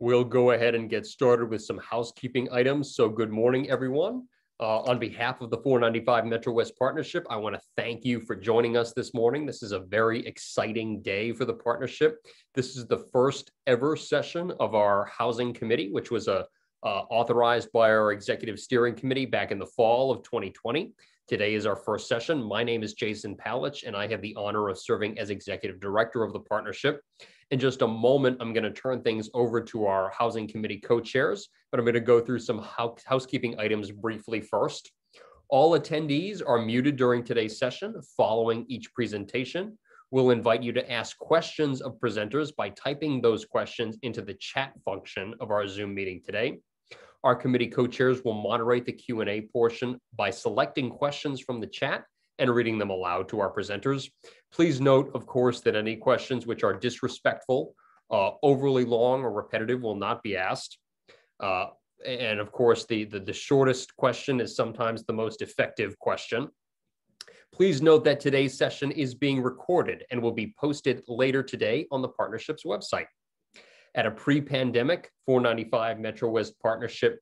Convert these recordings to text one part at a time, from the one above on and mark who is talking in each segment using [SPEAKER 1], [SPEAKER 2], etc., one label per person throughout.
[SPEAKER 1] We'll go ahead and get started with some housekeeping items. So good morning, everyone. On behalf of the 495 MetroWest Partnership, I want to thank you for joining us this morning. This is a very exciting day for the partnership. This is the first ever session of our Housing Committee, which was authorized by our Executive Steering Committee back in the fall of 2020. Today is our first session. My name is Jason Palitsch, and I have the honor of serving as Executive Director of the partnership. In just a moment, I'm going to turn things over to our Housing Committee co-chairs, but I'm going to go through some housekeeping items briefly first. All attendees are muted during today's session. Following each presentation, we'll invite you to ask questions of presenters by typing those questions into the chat function of our Zoom meeting today. Our committee co-chairs will moderate the Q&A portion by selecting questions from the chat and reading them aloud to our presenters. Please note, of course, that any questions which are disrespectful, overly long, or repetitive will not be asked. And of course, the shortest question is sometimes the most effective question. Please note that today's session is being recorded and will be posted later today on the partnership's website. At a pre-pandemic 495 MetroWest Partnership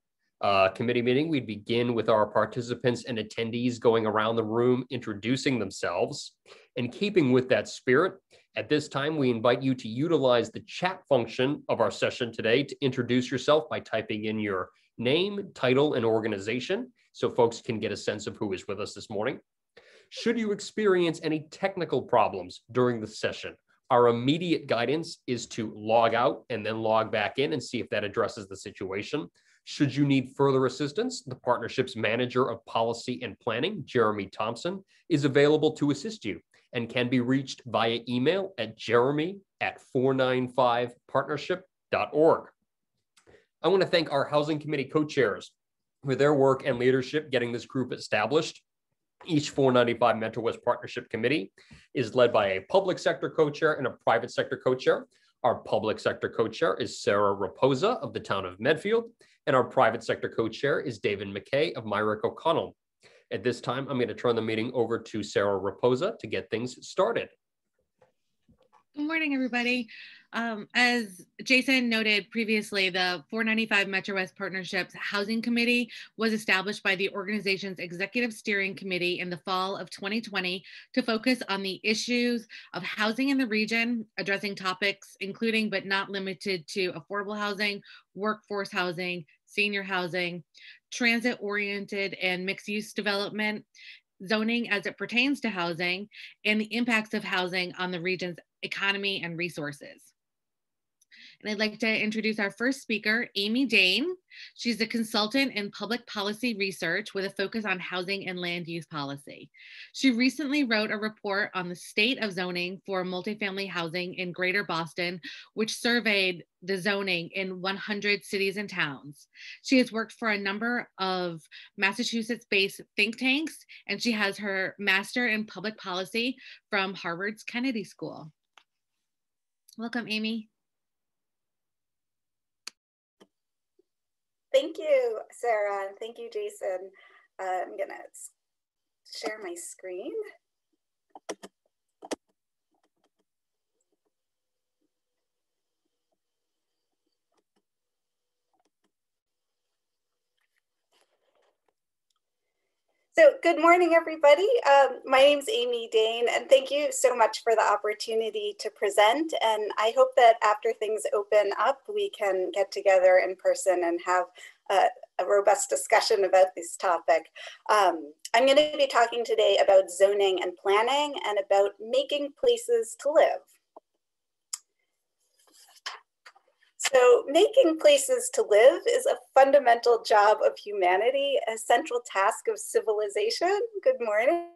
[SPEAKER 1] committee meeting, we'd begin with our participants and attendees going around the room introducing themselves. In keeping with that spirit, at this time, we invite you to utilize the chat function of our session today to introduce yourself by typing in your name, title, and organization so folks can get a sense of who is with us this morning. Should you experience any technical problems during the session, our immediate guidance is to log out and then log back in and see if that addresses the situation. Should you need further assistance, the partnership's Manager of Policy and Planning, Jeremy Thompson, is available to assist you and can be reached via email at jeremy@495partnership.org. I want to thank our Housing Committee co-chairs for their work and leadership getting this group established. Each 495 MetroWest Partnership Committee is led by a public sector co-chair and a private sector co-chair. Our public sector co-chair is Sarah Raposa of the town of Medfield, and our private sector co-chair is David McKay of Myrick O'Connell. At this time, I'm going to turn the meeting over to Sarah Raposa to get things started.
[SPEAKER 2] Good morning, everybody. As Jason noted previously, the 495 MetroWest Partnership's Housing Committee was established by the organization's Executive Steering Committee in the fall of 2020 to focus on the issues of housing in the region, addressing topics including but not limited to affordable housing, workforce housing, senior housing, transit-oriented and mixed-use development, zoning as it pertains to housing, and the impacts of housing on the region's economy and resources. And I'd like to introduce our first speaker, Amy Dain. She's a consultant in public policy research with a focus on housing and land use policy. She recently wrote a report on the state of zoning for multifamily housing in Greater Boston, which surveyed the zoning in 100 cities and towns. She has worked for a number of Massachusetts-based think tanks, and she has her master in public policy from Harvard's Kennedy School. Welcome, Amy.
[SPEAKER 3] Thank you, Sarah, and thank you, Jason. I'm gonna share my screen. So good morning, everybody. My name's Amy Dain, and thank you so much for the opportunity to present. And I hope that after things open up, we can get together in person and have a robust discussion about this topic. I'm going to be talking today about zoning and planning and about making places to live. So making places to live is a fundamental job of humanity, a central task of civilization. Good morning.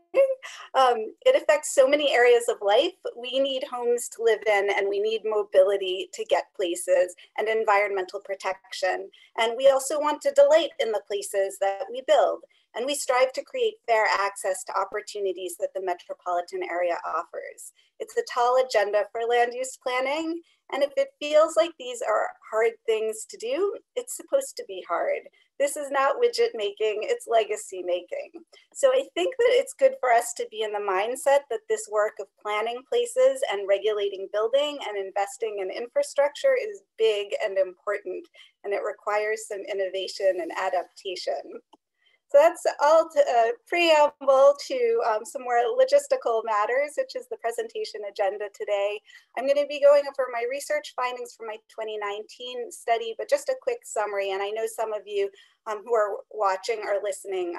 [SPEAKER 3] It affects so many areas of life. We need homes to live in, and we need mobility to get places and environmental protection. And we also want to delight in the places that we build. And we strive to create fair access to opportunities that the metropolitan area offers. It's a tall agenda for land use planning, And if it feels like these are hard things to do, it's supposed to be hard. This is not widget making, it's legacy making. So I think that it's good for us to be in the mindset that this work of planning places and regulating building and investing in infrastructure is big and important, and it requires some innovation and adaptation. So that's all preamble to some more logistical matters, which is the presentation agenda today. I'm going to be going over my research findings from my 2019 study, but just a quick summary. And I know some of you who are watching or listening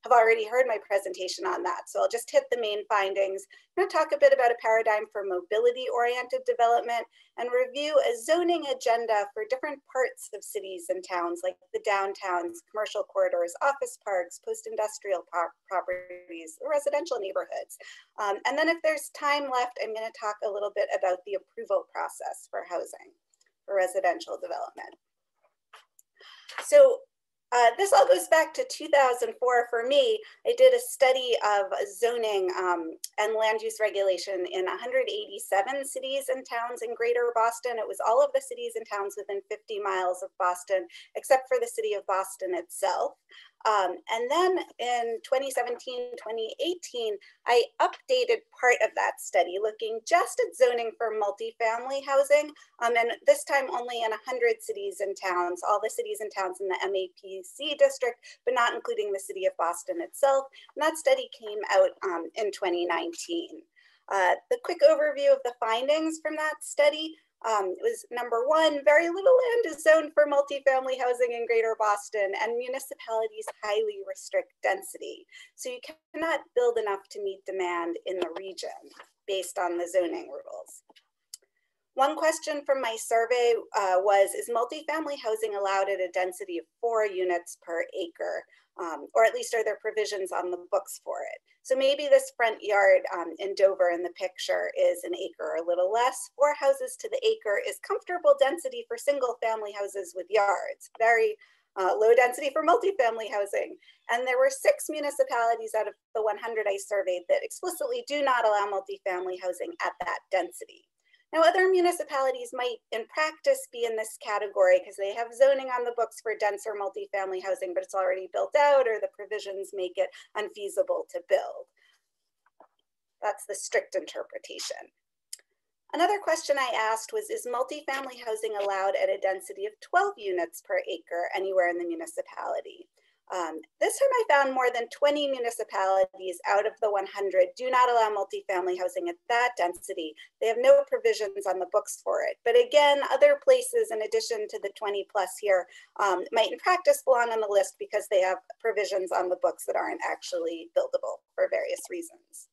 [SPEAKER 3] have already heard my presentation on that. So I'll just hit the main findings. I'm going to talk a bit about a paradigm for mobility-oriented development and review a zoning agenda for different parts of cities and towns, like the downtowns, commercial corridors, office parks, post-industrial properties, residential neighborhoods. And then if there's time left, I'm going to talk a little bit about the approval process for housing, for residential development. So this all goes back to 2004 for me. I did a study of zoning and land use regulation in 187 cities and towns in greater Boston. It was all of the cities and towns within 50 miles of Boston, except for the city of Boston itself. And then in 2017, 2018, I updated part of that study looking just at zoning for multifamily housing. And this time only in 100 cities and towns, all the cities and towns in the MAPC district, but not including the city of Boston itself. And that study came out in 2019. The quick overview of the findings from that study was number one, very little land is zoned for multifamily housing in greater Boston, and municipalities highly restrict density. So you cannot build enough to meet demand in the region based on the zoning rules. One question from my survey was, is multifamily housing allowed at a density of 4 units per acre? Or at least are there provisions on the books for it? So maybe this front yard in Dover in the picture is an acre or a little less. 4 houses to the acre is comfortable density for single family houses with yards. Very low density for multifamily housing. And there were 6 municipalities out of the 100 I surveyed that explicitly do not allow multifamily housing at that density. Now, other municipalities might, in practice, be in this category because they have zoning on the books for denser multifamily housing, but it's already built out, or the provisions make it unfeasible to build. That's the strict interpretation. Another question I asked was, is multifamily housing allowed at a density of 12 units per acre anywhere in the municipality? This time I found more than 20 municipalities out of the 100 do not allow multifamily housing at that density. They have no provisions on the books for it. But again, other places in addition to the 20 plus here might in practice belong on the list because they have provisions on the books that aren't actually buildable for various reasons.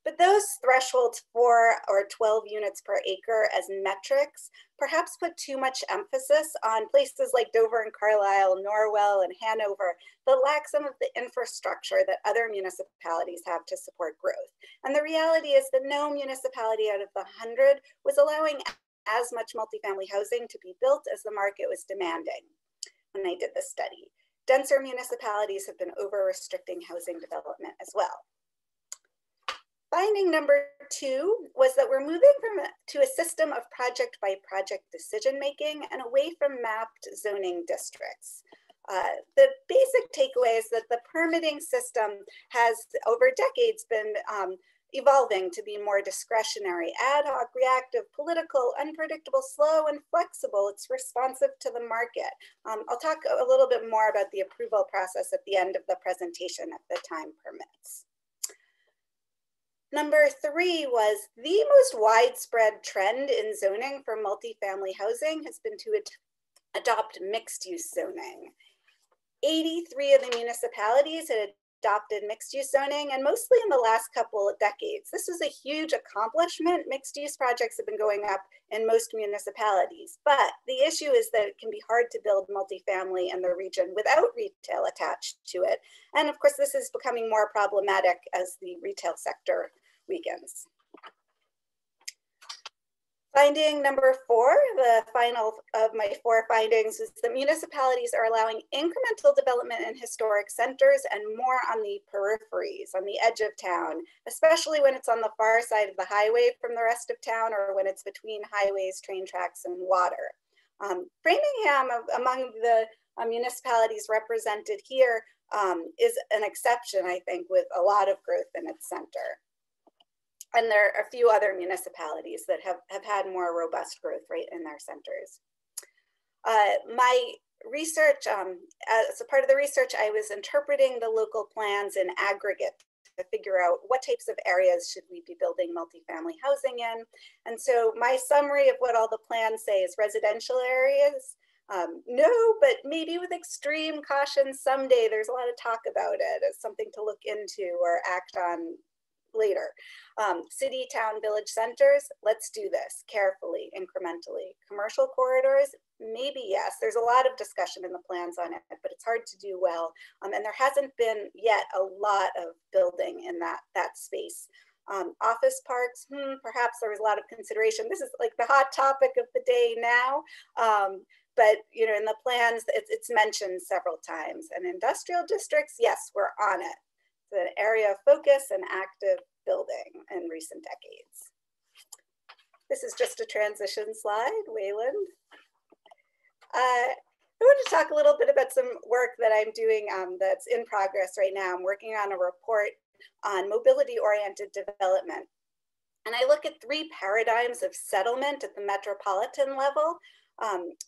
[SPEAKER 3] But those thresholds, 4 or 12 units per acre as metrics, perhaps put too much emphasis on places like Dover and Carlisle, Norwell and Hanover that lack some of the infrastructure that other municipalities have to support growth. And the reality is that no municipality out of the 100 was allowing as much multifamily housing to be built as the market was demanding when I did the study. Denser municipalities have been over-restricting housing development as well. Finding number 2 was that we're moving to a system of project by project decision making and away from mapped zoning districts. The basic takeaway is that the permitting system has over decades been evolving to be more discretionary, ad hoc, reactive, political, unpredictable, slow, and flexible. It's responsive to the market. I'll talk a little bit more about the approval process at the end of the presentation if the time permits. Number 3 was the most widespread trend in zoning for multifamily housing has been to adopt mixed-use zoning. 83 of the municipalities had adopted mixed-use zoning, and mostly in the last couple of decades. This was a huge accomplishment. Mixed-use projects have been going up in most municipalities, but the issue is that it can be hard to build multifamily in the region without retail attached to it. And of course, this is becoming more problematic as the retail sector weakens. Finding number 4, the final of my 4 findings, is that municipalities are allowing incremental development in historic centers and more on the peripheries, on the edge of town, especially when it's on the far side of the highway from the rest of town or when it's between highways, train tracks, and water. Framingham, among the municipalities represented here, is an exception, I think, with a lot of growth in its center. And there are a few other municipalities that have had more robust growth rate in their centers. My research, as a part of the research, I was interpreting the local plans in aggregate to figure out what types of areas should we be building multifamily housing in. And so my summary of what all the plans say is residential areas. No, but maybe with extreme caution someday. There's a lot of talk about it as something to look into or act on later. City, town, village centers, let's do this carefully, incrementally. Commercial corridors, maybe yes. There's a lot of discussion in the plans on it, but it's hard to do well. And there hasn't been yet a lot of building in that space. Office parks, perhaps there was a lot of consideration. This is like the hot topic of the day now. But you know, in the plans, it's mentioned several times. And industrial districts, yes, we're on it. It's an area of focus and active building in recent decades. This is just a transition slide, Wayland. I want to talk a little bit about some work that I'm doing that's in progress right now. I'm working on a report on mobility-oriented development. And I look at 3 paradigms of settlement at the metropolitan level.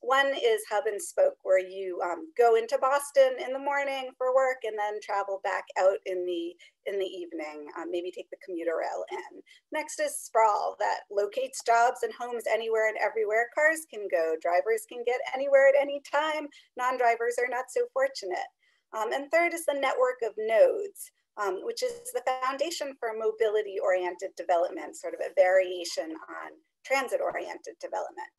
[SPEAKER 3] One is hub and spoke, where you go into Boston in the morning for work and then travel back out in the evening, maybe take the commuter rail in. Next is sprawl, that locates jobs and homes anywhere and everywhere cars can go. Drivers can get anywhere at any time. Non-drivers are not so fortunate. And third is the network of nodes, which is the foundation for mobility-oriented development, sort of a variation on transit-oriented development.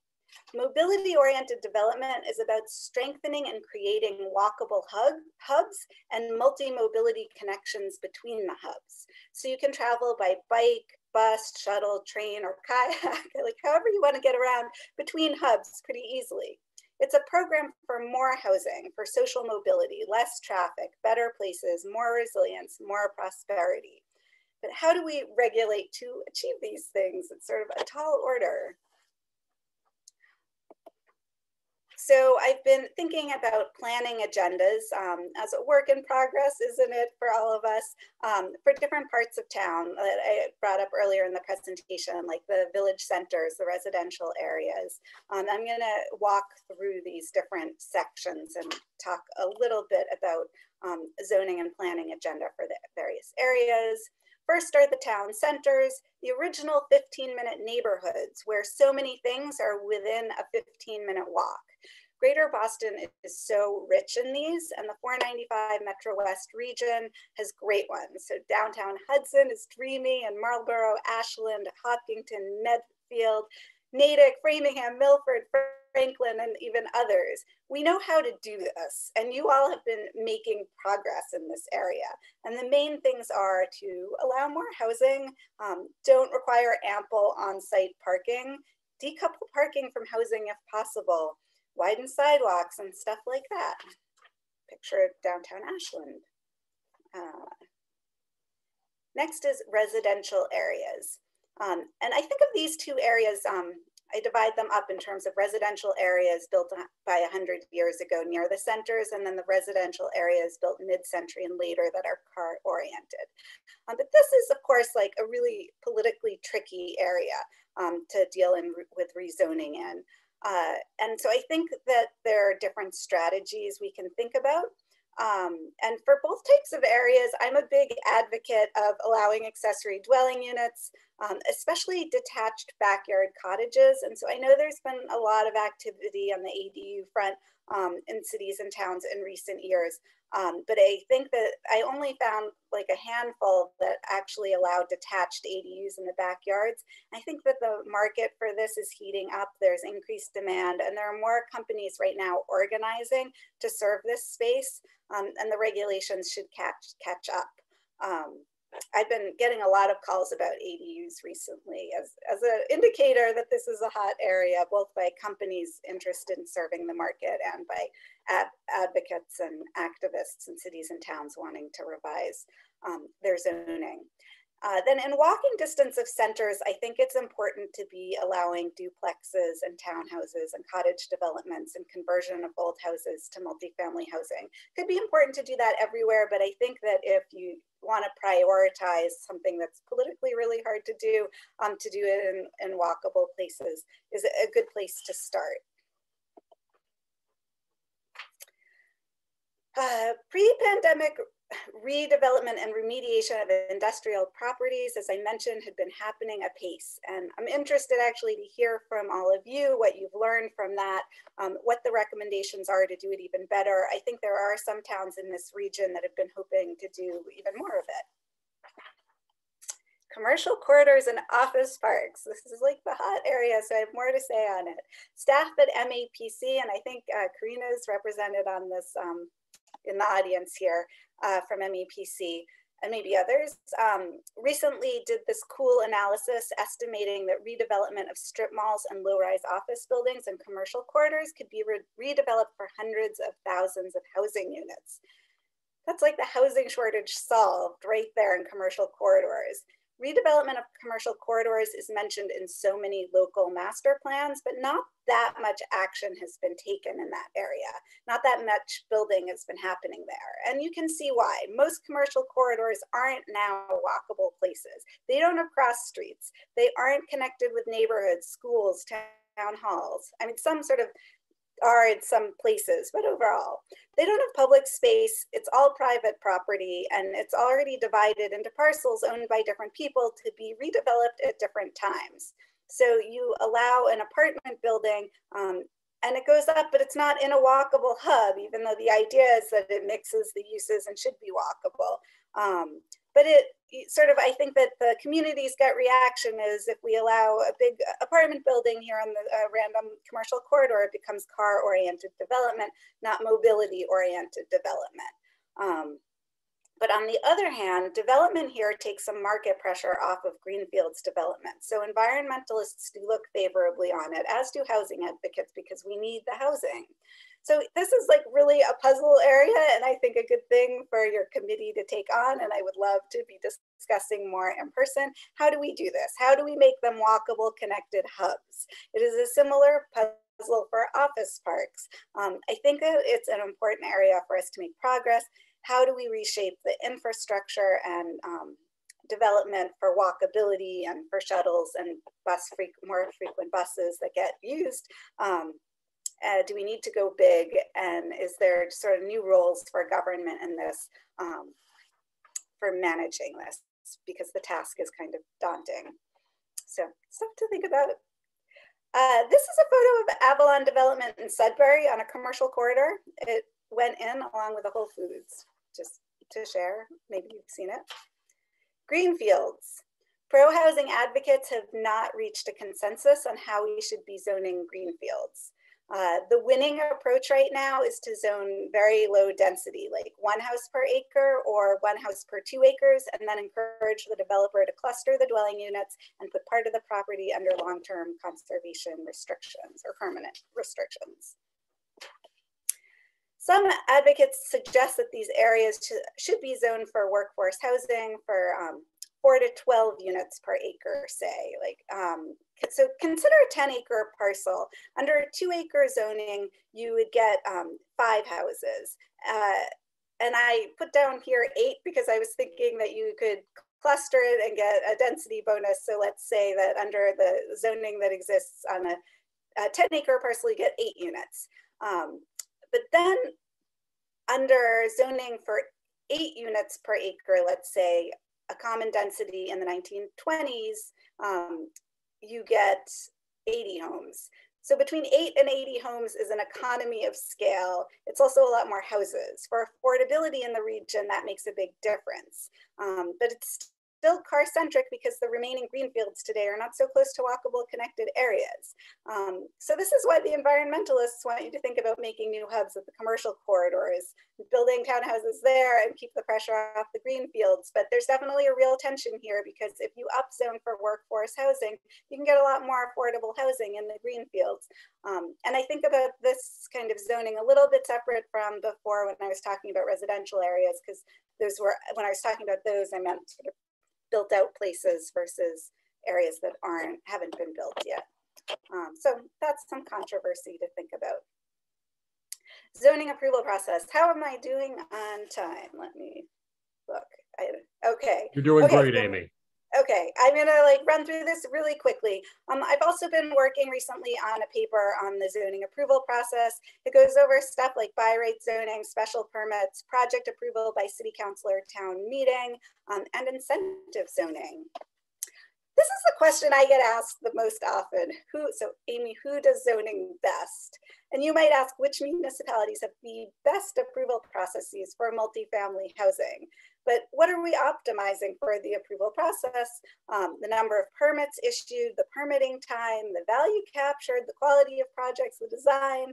[SPEAKER 3] Mobility-oriented development is about strengthening and creating walkable hubs and multi-mobility connections between the hubs. So you can travel by bike, bus, shuttle, train, or kayak, like however you want to get around between hubs pretty easily. It's a program for more housing, for social mobility, less traffic, better places, more resilience, more prosperity. But how do we regulate to achieve these things? It's sort of a tall order. So I've been thinking about planning agendas as a work in progress, isn't it, for all of us, for different parts of town that I brought up earlier in the presentation, like the village centers, the residential areas. I'm going to walk through these different sections and talk a little bit about zoning and planning agenda for the various areas. First are the town centers, the original 15-minute neighborhoods where so many things are within a 15-minute walk. Greater Boston is so rich in these, and the 495 MetroWest region has great ones. So downtown Hudson is dreamy, and Marlborough, Ashland, Hopkinton, Medfield, Natick, Framingham, Milford, Franklin, and even others. We know how to do this, and you all have been making progress in this area. And the main things are to allow more housing, don't require ample on-site parking, decouple parking from housing if possible, widen sidewalks and stuff like that. Picture downtown Ashland. Next is residential areas. And I think of these 2 areas, I divide them up in terms of residential areas built by 100 years ago near the centers, and then the residential areas built mid-century and later that are car-oriented. But this is, of course, like a really politically tricky area to deal with rezoning in. And so I think that there are different strategies we can think about. And for both types of areas, I'm a big advocate of allowing accessory dwelling units, especially detached backyard cottages. And so I know there's been a lot of activity on the ADU front in cities and towns in recent years. But I think that I only found like a handful that actually allowed detached ADUs in the backyards. I think that the market for this is heating up. There's increased demand, and there are more companies right now organizing to serve this space, and the regulations should catch up. I've been getting a lot of calls about ADUs recently as an indicator that this is a hot area, both by companies interested in serving the market and by advocates and activists in cities and towns wanting to revise their zoning. Then in walking distance of centers, I think it's important to be allowing duplexes and townhouses and cottage developments and conversion of old houses to multifamily housing. Could be important to do that everywhere, but I think that if you want to prioritize something that's politically really hard to do it in walkable places is a good place to start. Pre-pandemic redevelopment and remediation of industrial properties, as I mentioned, had been happening apace. And I'm interested actually to hear from all of you what you've learned from that, what the recommendations are to do it even better. I think there are some towns in this region that have been hoping to do even more of it. Commercial corridors and office parks. This is like the hot area, so I have more to say on it. Staff at MAPC, and I think Karina is represented on this in the audience here from MEPC and maybe others, recently did this cool analysis estimating that redevelopment of strip malls and low-rise office buildings and commercial corridors could be redeveloped for hundreds of thousands of housing units. That's like the housing shortage solved right there in commercial corridors. Redevelopment of commercial corridors is mentioned in so many local master plans, but not that much action has been taken in that area. Not that much building has been happening there. And you can see why. Most commercial corridors aren't now walkable places. They don't have cross streets. They aren't connected with neighborhoods, schools, town halls. I mean, some sort of are in some places, but overall, they don't have public space. It's all private property, and it's already divided into parcels owned by different people to be redeveloped at different times. So you allow an apartment building and it goes up, but it's not in a walkable hub, even though the idea is that it mixes the uses and should be walkable. But it sort of, I think that the community's gut reaction is if we allow a big apartment building here on the random commercial corridor, it becomes car-oriented development, not mobility-oriented development. But on the other hand, development here takes some market pressure off of greenfields development. So environmentalists do look favorably on it, as do housing advocates, because we need the housing. So this is like really a puzzle area, and I think a good thing for your committee to take on, and I would love to be discussing more in person. How do we do this? How do we make them walkable, connected hubs? It is a similar puzzle for office parks. I think that it's an important area for us to make progress. How do we reshape the infrastructure and development for walkability and for shuttles and more frequent buses that get used? Do we need to go big? And is there sort of new roles for government in this, for managing this? Because the task is kind of daunting. So stuff to think about. This is a photo of Avalon Development in Sudbury on a commercial corridor. It went in along with the Whole Foods, just to share. Maybe you've seen it. Greenfields. Pro-housing advocates have not reached a consensus on how we should be zoning greenfields. The winning approach right now is to zone very low density, like 1 house per acre or 1 house per 2 acres, and then encourage the developer to cluster the dwelling units and put part of the property under long-term conservation restrictions or permanent restrictions. Some advocates suggest that these areas should be zoned for workforce housing for 4 to 12 units per acre, say. So consider a 10-acre parcel. Under a 2-acre zoning, you would get 5 houses. And I put down here 8 because I was thinking that you could cluster it and get a density bonus. So let's say that under the zoning that exists on a 10-acre parcel, you get 8 units. But then under zoning for 8 units per acre, let's say, a common density in the 1920s, you get 80 homes. So between 8 and 80 homes is an economy of scale. It's also a lot more houses. For affordability in the region, that makes a big difference. But it's still car-centric because the remaining greenfields today are not so close to walkable connected areas. So this is why the environmentalists want you to think about making new hubs at the commercial corridors, building townhouses there and keep the pressure off the greenfields. But there's definitely a real tension here, because if you upzone for workforce housing, you can get a lot more affordable housing in the greenfields. And I think about this kind of zoning a little bit separate from before when I was talking about residential areas, because those were, when I was talking about those, I meant sort of built out places versus areas that haven't been built yet. So that's some controversy to think about. Zoning approval process. How am I doing on time? Let me look. Okay.
[SPEAKER 1] You're doing
[SPEAKER 3] okay,
[SPEAKER 1] great,
[SPEAKER 3] so,
[SPEAKER 1] Amy.
[SPEAKER 3] Okay, I'm gonna run through this really quickly. I've also been working recently on a paper on the zoning approval process. It goes over stuff like by right zoning, special permits, project approval by city council or town meeting, and incentive zoning. This is the question I get asked the most often. So Amy, who does zoning best? And you might ask, which municipalities have the best approval processes for multifamily housing? But what are we optimizing for the approval process? The number of permits issued, the permitting time, the value captured, the quality of projects, the design.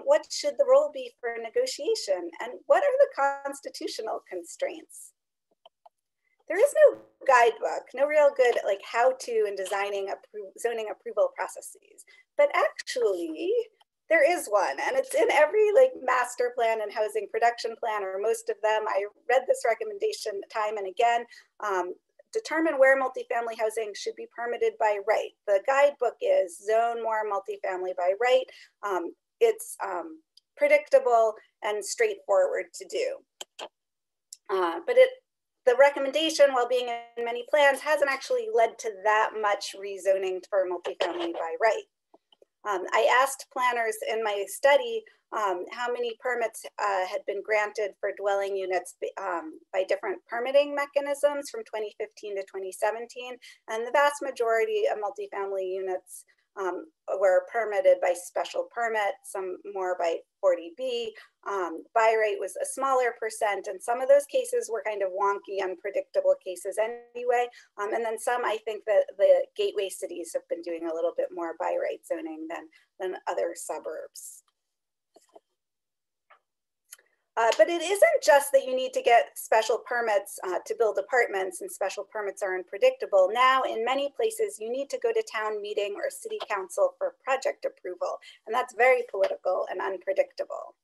[SPEAKER 3] What should the role be for negotiation? And what are the constitutional constraints? There is no guidebook, no real good how-to in designing zoning approval processes. But actually, there is one, and it's in every master plan and housing production plan, or most of them. I read this recommendation time and again. Determine where multifamily housing should be permitted by right. The guidebook is zone more multifamily by right. It's predictable and straightforward to do. But the recommendation, while being in many plans, hasn't actually led to that much rezoning for multifamily by right. I asked planners in my study how many permits had been granted for dwelling units by different permitting mechanisms from 2015 to 2017. And the vast majority of multifamily units were permitted by special permit, some more by 40B. Buy rate was a smaller percent, and some of those cases were kind of wonky, unpredictable cases anyway. And then some, I think that the gateway cities have been doing a little bit more buy rate zoning than other suburbs. But it isn't just that you need to get special permits to build apartments, and special permits are unpredictable. Now, in many places, you need to go to town meeting or city council for project approval, and that's very political and unpredictable.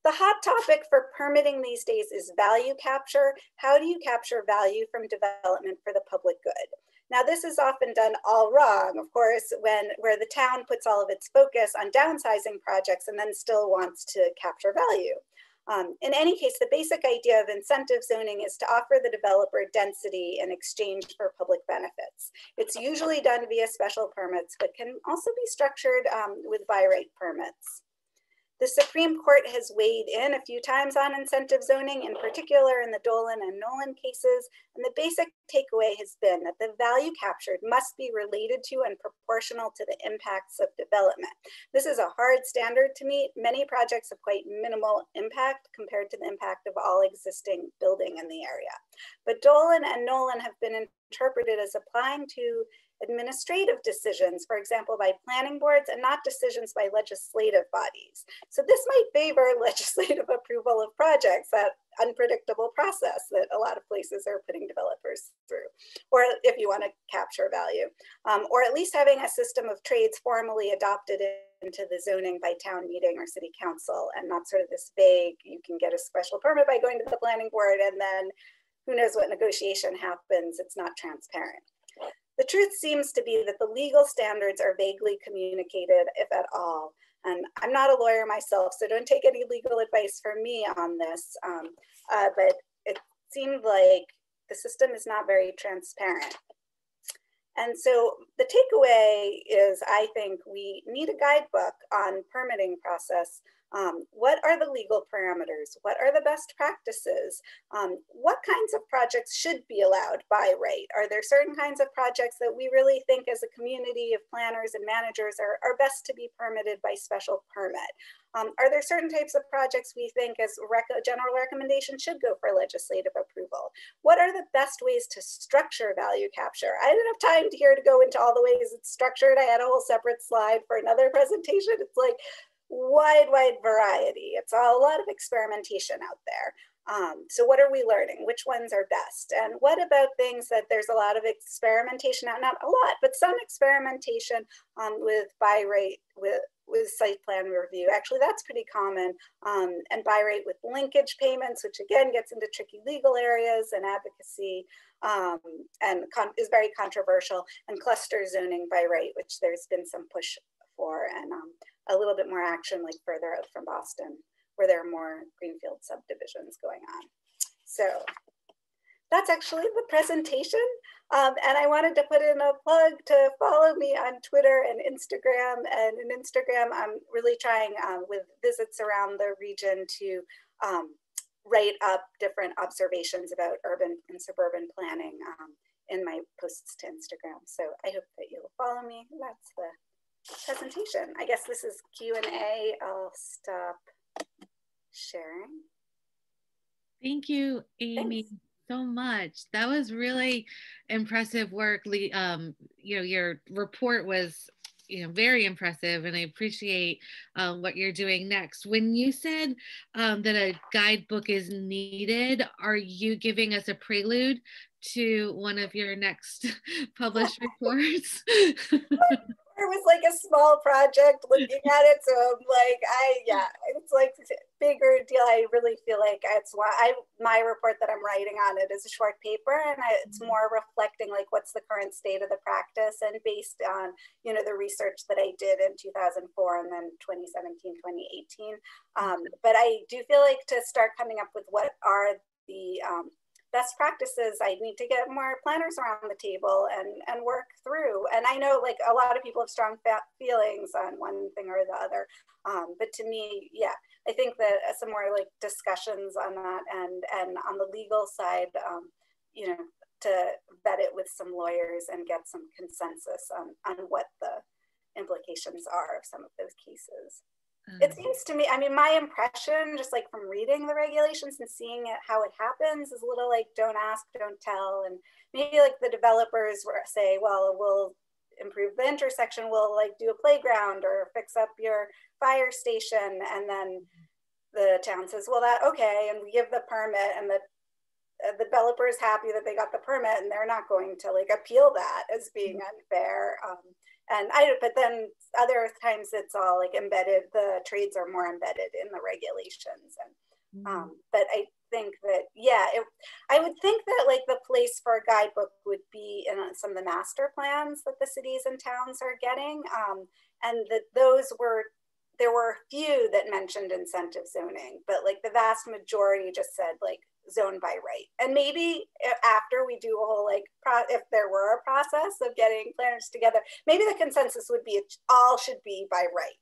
[SPEAKER 3] The hot topic for permitting these days is value capture. How do you capture value from development for the public good? Now, this is often done all wrong, of course, where the town puts all of its focus on downsizing projects and then still wants to capture value. In any case, the basic idea of incentive zoning is to offer the developer density in exchange for public benefits. It's usually done via special permits, but can also be structured with by right permits. The Supreme Court has weighed in a few times on incentive zoning, in particular in the Dolan and Nolan cases, and the basic takeaway has been that the value captured must be related to and proportional to the impacts of development. This is a hard standard to meet. Many projects have quite minimal impact compared to the impact of all existing building in the area. But Dolan and Nolan have been interpreted as applying to administrative decisions, for example, by planning boards, and not decisions by legislative bodies. So this might favor legislative approval of projects, that unpredictable process that a lot of places are putting developers through, or if you want to capture value, or at least having a system of trades formally adopted into the zoning by town meeting or city council, and not sort of this vague, you can get a special permit by going to the planning board, and then who knows what negotiation happens, it's not transparent. The truth seems to be that the legal standards are vaguely communicated, if at all. And I'm not a lawyer myself, so don't take any legal advice from me on this. But it seemed like the system is not very transparent. And so the takeaway is, I think we need a guidebook on permitting process. What are the legal parameters? What are the best practices? What kinds of projects should be allowed by right? Are there certain kinds of projects that we really think as a community of planners and managers are best to be permitted by special permit? Are there certain types of projects we think as general recommendation should go for legislative approval? What are the best ways to structure value capture? I didn't have time here to go into all the ways it's structured. I had a whole separate slide for another presentation. It's like wide variety. It's a lot of experimentation out there. So what are we learning? Which ones are best? And what about things that there's a lot of experimentation, not a lot, but some experimentation with buy rate, with site plan review. Actually, that's pretty common. And buy rate with linkage payments, which again gets into tricky legal areas and advocacy, and is very controversial. And cluster zoning by rate, which there's been some push for, and a little bit more action like further out from Boston, where there are more greenfield subdivisions going on. So that's actually the presentation. And I wanted to put in a plug to follow me on Twitter and Instagram. And in Instagram, I'm really trying with visits around the region to write up different observations about urban and suburban planning in my posts to Instagram. So I hope that you'll follow me. That's the presentation. I guess this is Q&A. I'll stop sharing.
[SPEAKER 2] Thank you, Amy,
[SPEAKER 3] Thanks
[SPEAKER 2] so much. That was really impressive work. Your report was, very impressive, and I appreciate what you're doing next. When you said that a guidebook is needed, are you giving us a prelude to one of your next published reports?
[SPEAKER 3] It was like a small project looking at it. So I'm like, it's like a bigger deal. I really feel like it's why my report that I'm writing on it is a short paper, and it's more reflecting like what's the current state of the practice, and based on, the research that I did in 2004 and then 2017, 2018. But I do feel like to start coming up with what are the best practices, I need to get more planners around the table and work through. And I know like a lot of people have strong feelings on one thing or the other. But to me, I think that some more like discussions on that and on the legal side, to vet it with some lawyers and get some consensus on what the implications are of some of those cases. It seems to me, I mean, my impression, just like from reading the regulations and seeing it, how it happens, is a little like don't ask, don't tell. And maybe like the developers say, well, we'll improve the intersection, we'll like do a playground or fix up your fire station. And then the town says, well, okay. And we give the permit, and the developer is happy that they got the permit, and they're not going to like appeal that as being unfair. But then other times it's all like embedded, the trades are more embedded in the regulations. And, but I think that, I would think that like the place for a guidebook would be in some of the master plans that the cities and towns are getting. And that there were a few that mentioned incentive zoning, but like the vast majority just said like zone by right. And maybe after we do a whole like if there were a process of getting planners together, maybe the consensus would be it all should be by right.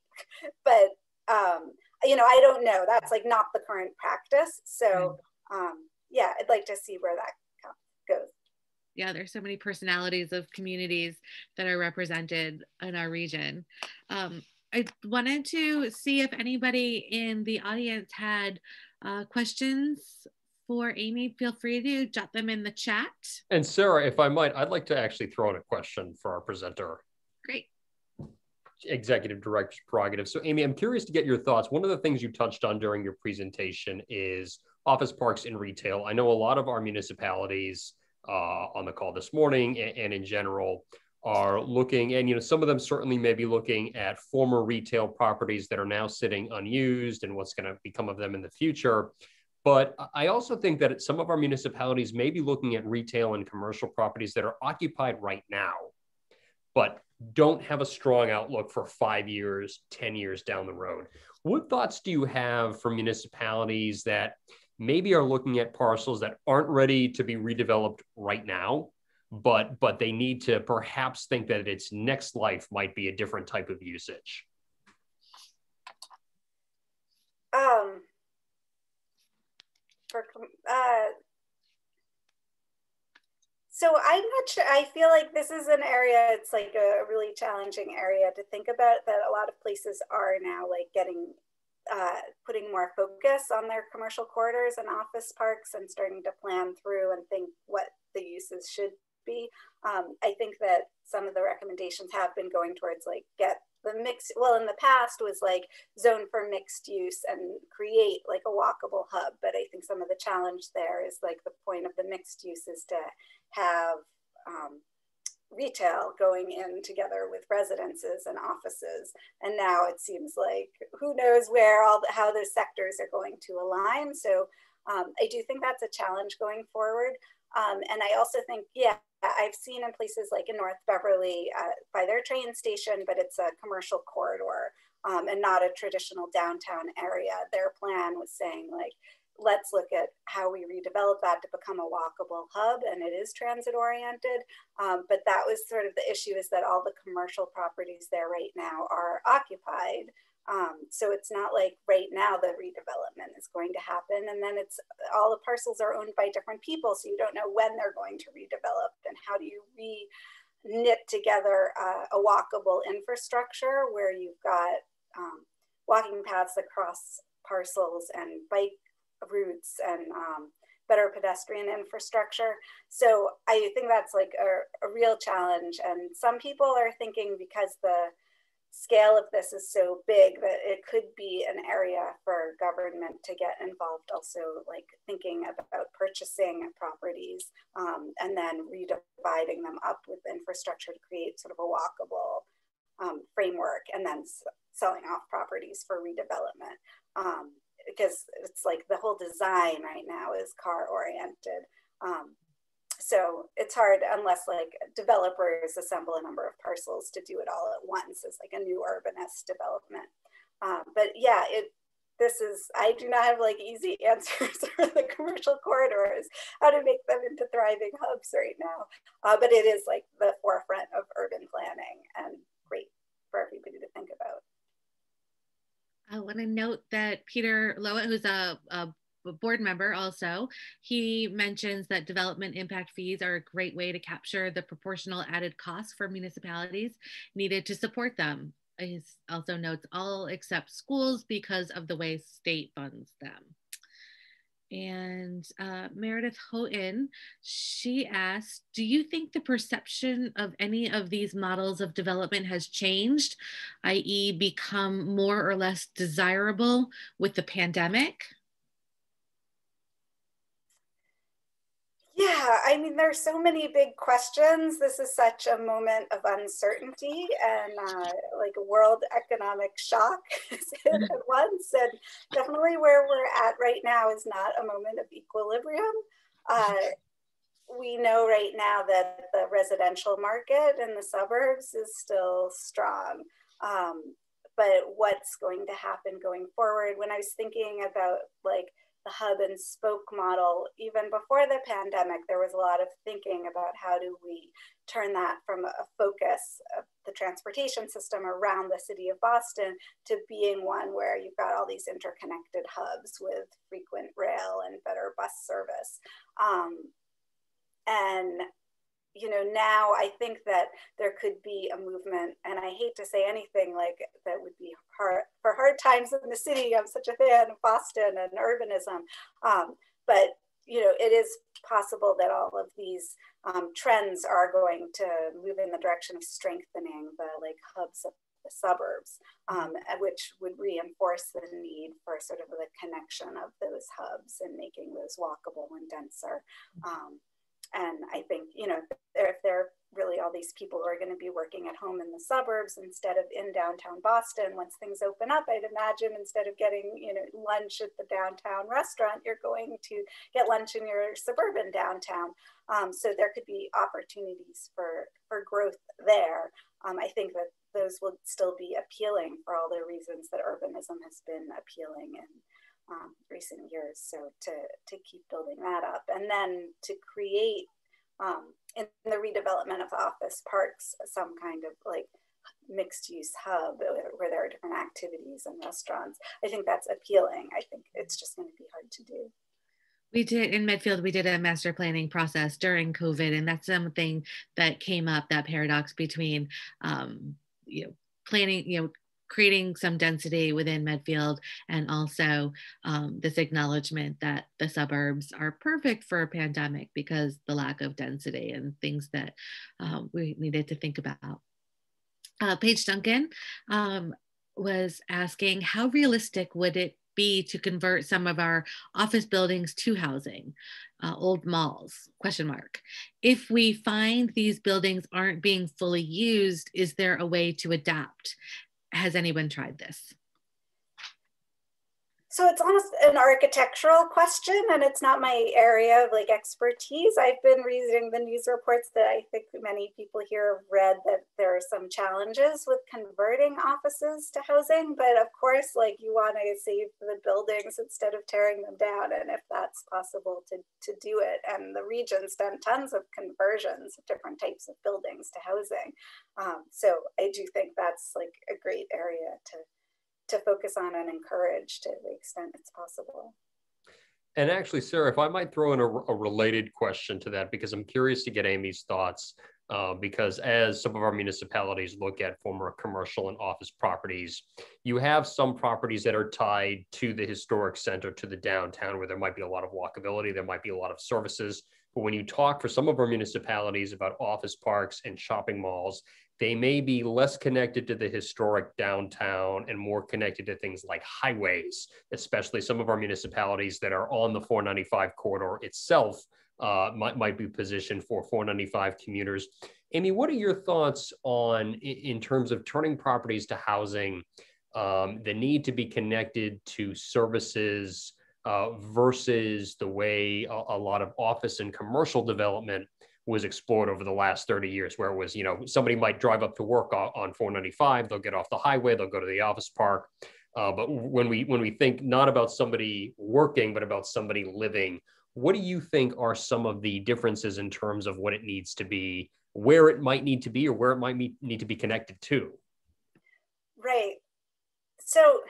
[SPEAKER 3] But I don't know, that's like not the current practice. So I'd like to see where that goes.
[SPEAKER 2] Yeah, there's so many personalities of communities that are represented in our region. I wanted to see if anybody in the audience had questions for Amy. Feel free to jot them in the chat.
[SPEAKER 1] And Sarah, if I might, I'd like to actually throw in a question for our presenter.
[SPEAKER 2] Great.
[SPEAKER 1] Executive Director's prerogative. So Amy, I'm curious to get your thoughts. One of the things you touched on during your presentation is office parks and retail. I know a lot of our municipalities on the call this morning and in general are looking, and some of them certainly may be looking at former retail properties that are now sitting unused and what's going to become of them in the future. But I also think that some of our municipalities may be looking at retail and commercial properties that are occupied right now, but don't have a strong outlook for 5 years, 10 years down the road. What thoughts do you have for municipalities that maybe are looking at parcels that aren't ready to be redeveloped right now, but they need to perhaps think that its next life might be a different type of usage?
[SPEAKER 3] So I'm not sure. I feel like this is an area, it's like a really challenging area to think about, that a lot of places are now like getting putting more focus on their commercial corridors and office parks and starting to plan through and think what the uses should be. I think that some of the recommendations have been going towards like get the mix, well, in the past was like zone for mixed use and create like a walkable hub. But I think some of the challenge there is like the point of the mixed use is to have retail going in together with residences and offices. And now it seems like who knows where how those sectors are going to align. So I do think that's a challenge going forward. And I also think, yeah, I've seen in places like in North Beverly by their train station, but it's a commercial corridor and not a traditional downtown area. Their plan was saying like, let's look at how we redevelop that to become a walkable hub, and it is transit oriented. But that was sort of the issue, is that all the commercial properties there right now are occupied. So it's not like right now the redevelopment is going to happen, and then it's all the parcels are owned by different people, so you don't know when they're going to redevelop, and how do you knit together a walkable infrastructure where you've got walking paths across parcels and bike routes and better pedestrian infrastructure. So I think that's like a real challenge, and some people are thinking because the scale of this is so big that it could be an area for government to get involved, also like thinking about purchasing properties and then redividing them up with infrastructure to create sort of a walkable framework, and then selling off properties for redevelopment. Because it's like the whole design right now is car oriented. So it's hard unless like developers assemble a number of parcels to do it all at once as like a new urbanist development. But yeah, I do not have like easy answers for the commercial corridors, how to make them into thriving hubs right now. But it is like the forefront of urban planning and great for everybody to think about.
[SPEAKER 2] I want to note that Peter Lowett, who's a board member also, he mentions that development impact fees are a great way to capture the proportional added costs for municipalities needed to support them. He also notes all except schools because of the way state funds them. And Meredith Houghton, she asked, do you think the perception of any of these models of development has changed, i.e. become more or less desirable with the pandemic?
[SPEAKER 3] Yeah, I mean, there's so many big questions. This is such a moment of uncertainty and like a world economic shock at once. And definitely where we're at right now is not a moment of equilibrium. We know right now that the residential market in the suburbs is still strong. But what's going to happen going forward? When I was thinking about like the hub and spoke model, even before the pandemic, there was a lot of thinking about how do we turn that from a focus of the transportation system around the city of Boston to being one where you've got all these interconnected hubs with frequent rail and better bus service. And you know, now I think that there could be a movement, and I hate to say anything like that would be hard for hard times in the city. I'm such a fan of Boston and urbanism, but you know, it is possible that all of these trends are going to move in the direction of strengthening the like hubs of the suburbs, which would reinforce the need for sort of the connection of those hubs and making those walkable and denser. And I think, you know, if there are really all these people who are going to be working at home in the suburbs instead of in downtown Boston, once things open up, I'd imagine instead of getting, you know, lunch at the downtown restaurant, you're going to get lunch in your suburban downtown. So there could be opportunities for growth there. I think that those will still be appealing for all the reasons that urbanism has been appealing in recent years. So to keep building that up, and then to create in the redevelopment of office parks some kind of like mixed use hub where there are different activities and restaurants. I think that's appealing. I think it's just going to be hard to do.
[SPEAKER 2] We did in Medfield, we did a master planning process during COVID, and that's something that came up, that paradox between you know, planning, you know, creating some density within Medfield, and also this acknowledgement that the suburbs are perfect for a pandemic because the lack of density and things that we needed to think about. Paige Duncan was asking, how realistic would it be to convert some of our office buildings to housing, old malls, ? If we find these buildings aren't being fully used, is there a way to adapt? Has anyone tried this?
[SPEAKER 3] So it's almost an architectural question, and it's not my area of like expertise. I've been reading the news reports that I think many people here have read, that there are some challenges with converting offices to housing, but of course, like, you want to save the buildings instead of tearing them down, and if that's possible to do it. And the region's done tons of conversions of different types of buildings to housing. So I do think that's like a great area to focus on and encourage to the extent it's possible.
[SPEAKER 1] And actually, Sarah, if I might throw in a related question to that, because I'm curious to get Amy's thoughts, because as some of our municipalities look at former commercial and office properties, you have some properties that are tied to the historic center, to the downtown, where there might be a lot of walkability, there might be a lot of services. But when you talk for some of our municipalities about office parks and shopping malls, they may be less connected to the historic downtown and more connected to things like highways, especially some of our municipalities that are on the 495 corridor itself might be positioned for 495 commuters. Amy, what are your thoughts on, in terms of turning properties to housing, the need to be connected to services versus the way a lot of office and commercial development was explored over the last 30 years, where it was, you know, somebody might drive up to work on 495, they'll get off the highway, they'll go to the office park. But when we think not about somebody working, but about somebody living, what do you think are some of the differences in terms of what it needs to be, where it might need to be, or where it might need to be connected to?
[SPEAKER 3] Right. So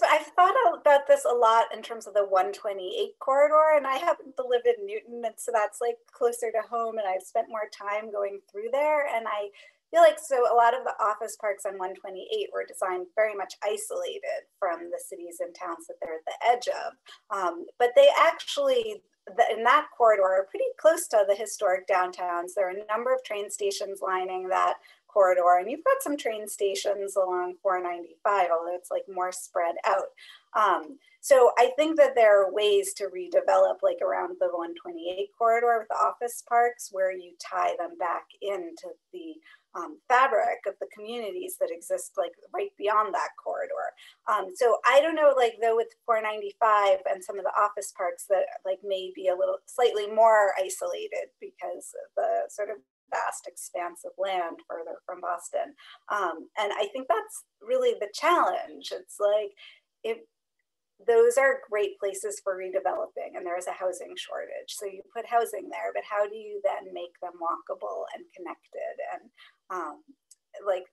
[SPEAKER 3] I've thought about this a lot in terms of the 128 corridor, and I happen to live in Newton, and so that's like closer to home, and I've spent more time going through there. And I feel like, so a lot of the office parks on 128 were designed very much isolated from the cities and towns that they're at the edge of. But they actually, in that corridor, are pretty close to the historic downtowns. There are a number of train stations lining that corridor, and you've got some train stations along 495, although it's like more spread out. So I think that there are ways to redevelop, like around the 128 corridor with the office parks, where you tie them back into the fabric of the communities that exist like right beyond that corridor. So I don't know, like though with 495 and some of the office parks that like may be a little slightly more isolated because of the sort of vast expanse of land further from Boston. And I think that's really the challenge. It's like, those are great places for redeveloping, and there is a housing shortage. So you put housing there, but how do you then make them walkable and connected? And like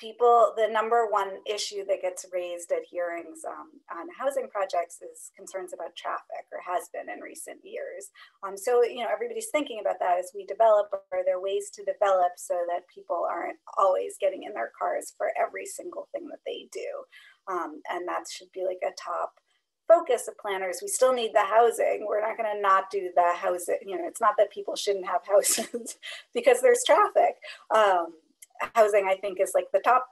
[SPEAKER 3] people, the number one issue that gets raised at hearings on housing projects is concerns about traffic, or has been in recent years. So, you know, everybody's thinking about that as we develop. Are there ways to develop so that people aren't always getting in their cars for every single thing that they do? And that should be like a top focus of planners. We still need the housing. We're not going to not do the housing. You know, it's not that people shouldn't have houses because there's traffic. Housing, I think, is like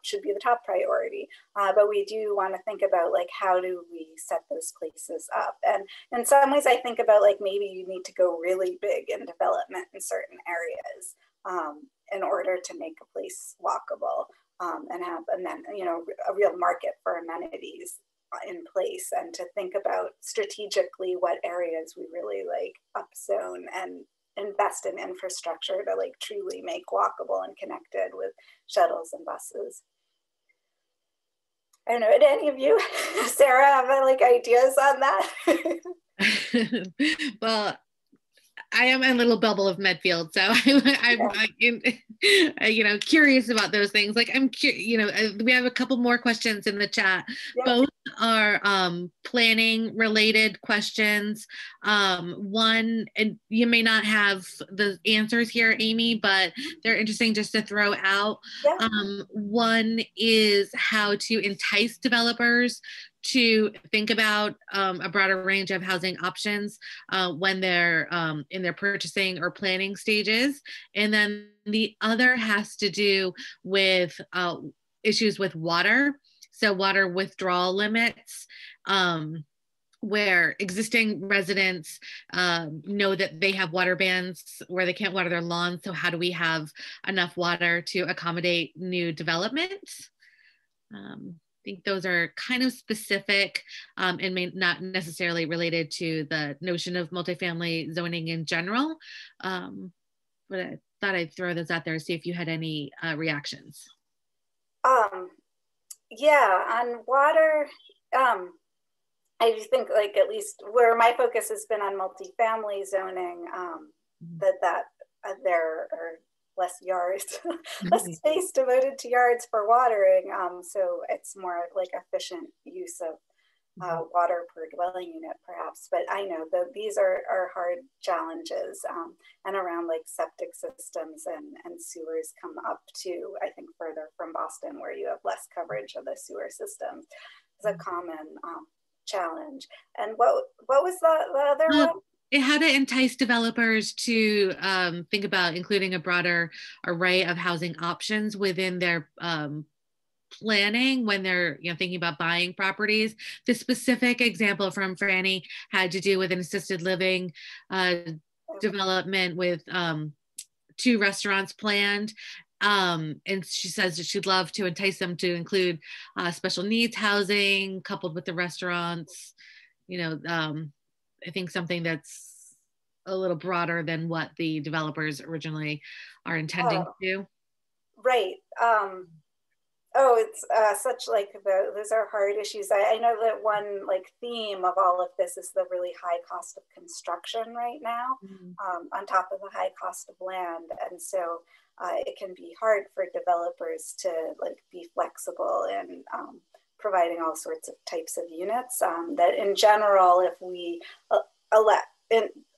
[SPEAKER 3] should be the top priority. But we do want to think about like, how do we set those places up? And in some ways I think about like, maybe you need to go really big in development in certain areas in order to make a place walkable and have, you know, a real market for amenities in place, and to think about strategically what areas we really like upzone and invest in infrastructure to like truly make walkable and connected with shuttles and buses. I don't know, did any of you, Sarah, have like ideas on that?
[SPEAKER 2] Well, I am a little bubble of Medfield, so I'm curious about those things. Like we have a couple more questions in the chat.
[SPEAKER 3] Yep.
[SPEAKER 2] Both are planning related questions. One, and you may not have the answers here, Amy, but they're interesting just to throw out.
[SPEAKER 3] Yeah.
[SPEAKER 2] One is how to entice developers to think about a broader range of housing options when they're in their purchasing or planning stages. And then the other has to do with issues with water. So water withdrawal limits, where existing residents know that they have water bans where they can't water their lawns. So how do we have enough water to accommodate new development? I think those are kind of specific and may not necessarily related to the notion of multifamily zoning in general. But I thought I'd throw those out there, see if you had any reactions.
[SPEAKER 3] Yeah, on water, I think like at least where my focus has been on multifamily zoning, that there are less yards, less space devoted to yards for watering. So it's more like efficient use of water per dwelling unit, perhaps. But I know that these are hard challenges, and around like septic systems and sewers come up to, I think, further from Boston, where you have less coverage of the sewer systems. It's a common challenge. And what was the other one?
[SPEAKER 2] How to entice developers to think about including a broader array of housing options within their planning when they're thinking about buying properties. The specific example from Franny had to do with an assisted living development with 2 restaurants planned. And she says that she'd love to entice them to include special needs housing coupled with the restaurants. I think something that's a little broader than what the developers originally are intending to do.
[SPEAKER 3] Right. It's such like those are hard issues. I know that one like theme of all of this is the really high cost of construction right now, on top of the high cost of land. And so it can be hard for developers to like be flexible in providing all sorts of types of units. That in general, if we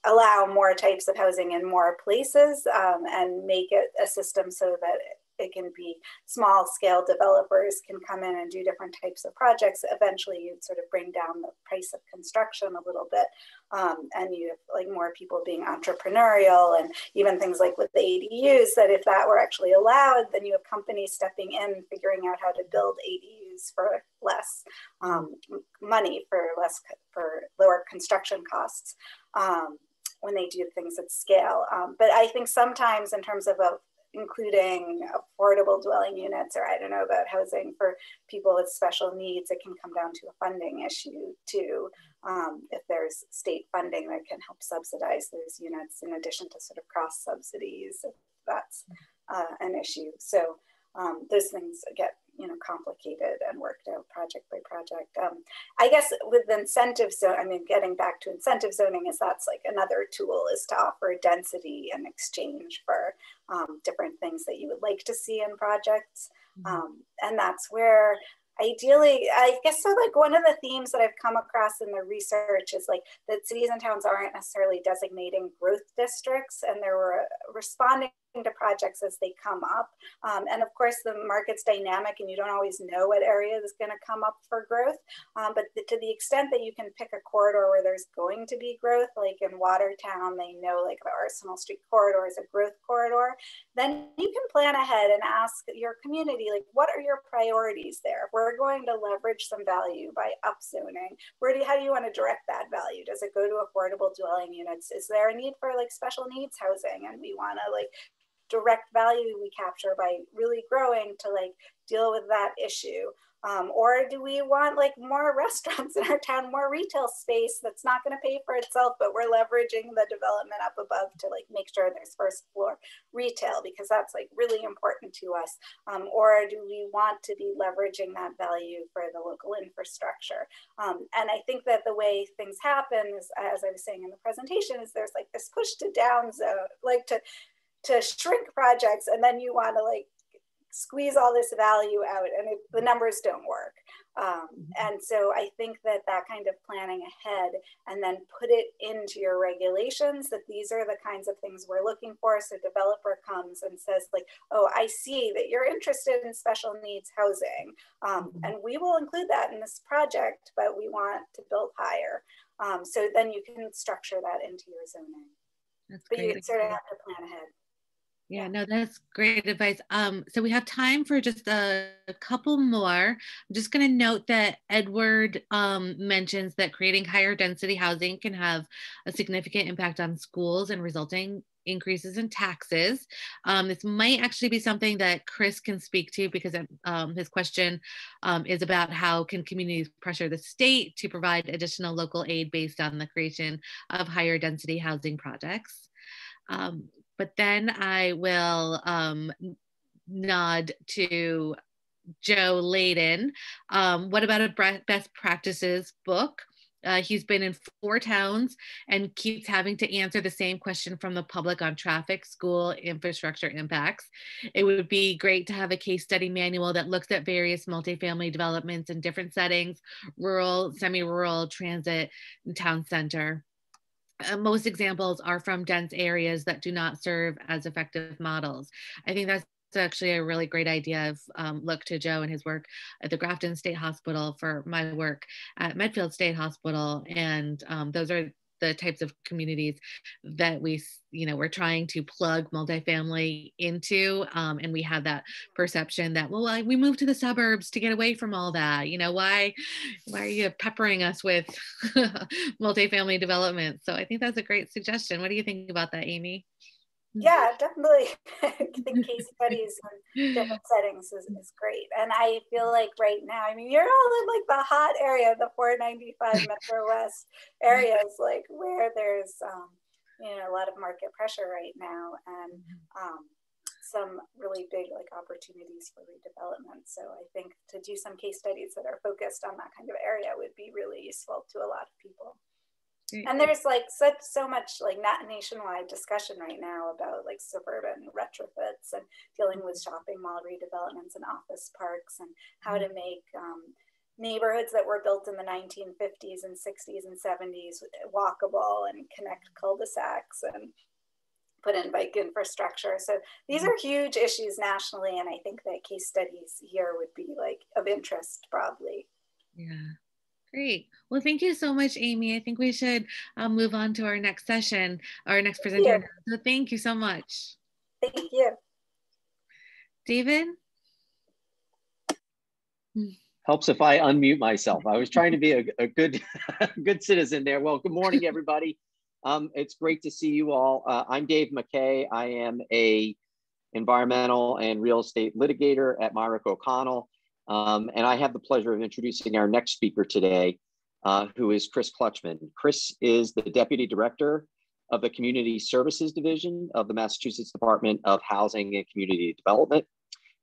[SPEAKER 3] allow more types of housing in more places and make it a system so that it can be small scale developers can come in and do different types of projects. Eventually you'd sort of bring down the price of construction a little bit. And you have like more people being entrepreneurial, and even things like with the ADUs, that if that were actually allowed, then you have companies stepping in, figuring out how to build ADUs for less money, for lower construction costs when they do things at scale. But I think sometimes in terms of including affordable dwelling units, or I don't know about housing for people with special needs, it can come down to a funding issue too. If there's state funding that can help subsidize those units in addition to sort of cross subsidies, if that's an issue. So those things get complicated and worked out project by project. I guess with incentive zone, getting back to incentive zoning, is that's like another tool, is to offer density in exchange for different things that you would like to see in projects. And that's where ideally, I guess so, like one of the themes that I've come across in the research is like that cities and towns aren't necessarily designating growth districts, and they were responding to projects as they come up. And of course the market's dynamic and you don't always know what area is going to come up for growth. But to the extent that you can pick a corridor where there's going to be growth, like in Watertown, they know like the Arsenal Street corridor is a growth corridor, then you can plan ahead and ask your community, like, what are your priorities there? If we're going to leverage some value by upzoning, how do you want to direct that value? Does it go to affordable dwelling units? Is there a need for like special needs housing, and we want to like direct value we capture by really growing to like deal with that issue? Or do we want like more restaurants in our town, more retail space that's not going to pay for itself, but we're leveraging the development up above to like make sure there's first floor retail because that's like really important to us. Or do we want to be leveraging that value for the local infrastructure? And I think that the way things happen is, as I was saying in the presentation, is there's like this push to down zone, like to shrink projects, and then you want to like squeeze all this value out, and the numbers don't work. And so I think that that kind of planning ahead and then put it into your regulations that these are the kinds of things we're looking for. So developer comes and says like, oh, I see that you're interested in special needs housing. And we will include that in this project, but we want to build higher. So then you can structure that into your zoning.
[SPEAKER 2] That's
[SPEAKER 3] but
[SPEAKER 2] great.
[SPEAKER 3] You sort of have to plan ahead.
[SPEAKER 2] Yeah, no, that's great advice. So we have time for just a couple more. I'm just going to note that Edward mentions that creating higher density housing can have a significant impact on schools and resulting increases in taxes. This might actually be something that Chris can speak to because his question is about how can communities pressure the state to provide additional local aid based on the creation of higher density housing projects. But then I will nod to Joe Layden. What about a best practices book? He's been in 4 towns and keeps having to answer the same question from the public on traffic, school, infrastructure impacts. It would be great to have a case study manual that looks at various multifamily developments in different settings, rural, semi-rural, transit, and town center. Most examples are from dense areas that do not serve as effective models. I think that's actually a really great idea. I've looked to Joe and his work at the Grafton State Hospital for my work at Medfield State Hospital. And those are the types of communities that we're trying to plug multifamily into. And we have that perception that, well, we moved to the suburbs to get away from all that. Why are you peppering us with multifamily development? So I think that's a great suggestion. What do you think about that, Amy?
[SPEAKER 3] Yeah, definitely. I think case studies in different settings is great. And I feel like right now, I mean, you're all in like the hot area, the 495 MetroWest areas, like where there's, a lot of market pressure right now and some really big like opportunities for redevelopment. So I think to do some case studies that are focused on that kind of area would be really useful to a lot of people. And there's like so much like not nationwide discussion right now about like suburban retrofits and dealing with shopping mall redevelopments and office parks and how to make neighborhoods that were built in the 1950s and 60s and 70s walkable and connect cul-de-sacs and put in bike infrastructure. So these are huge issues nationally, and I think that case studies here would be like of interest broadly.
[SPEAKER 2] Yeah. Great. Well, thank you so much, Amy. I think we should move on to our next session, our next presenter. So thank you so much.
[SPEAKER 3] Thank you.
[SPEAKER 2] David?
[SPEAKER 4] Helps if I unmute myself. I was trying to be a good, good citizen there. Well, good morning, everybody. It's great to see you all. I'm Dave McKay. I am a environmental and real estate litigator at Myrick O'Connell. And I have the pleasure of introducing our next speaker today, who is Chris Kluchman. Chris is the Deputy Director of the Community Services Division of the Massachusetts Department of Housing and Community Development.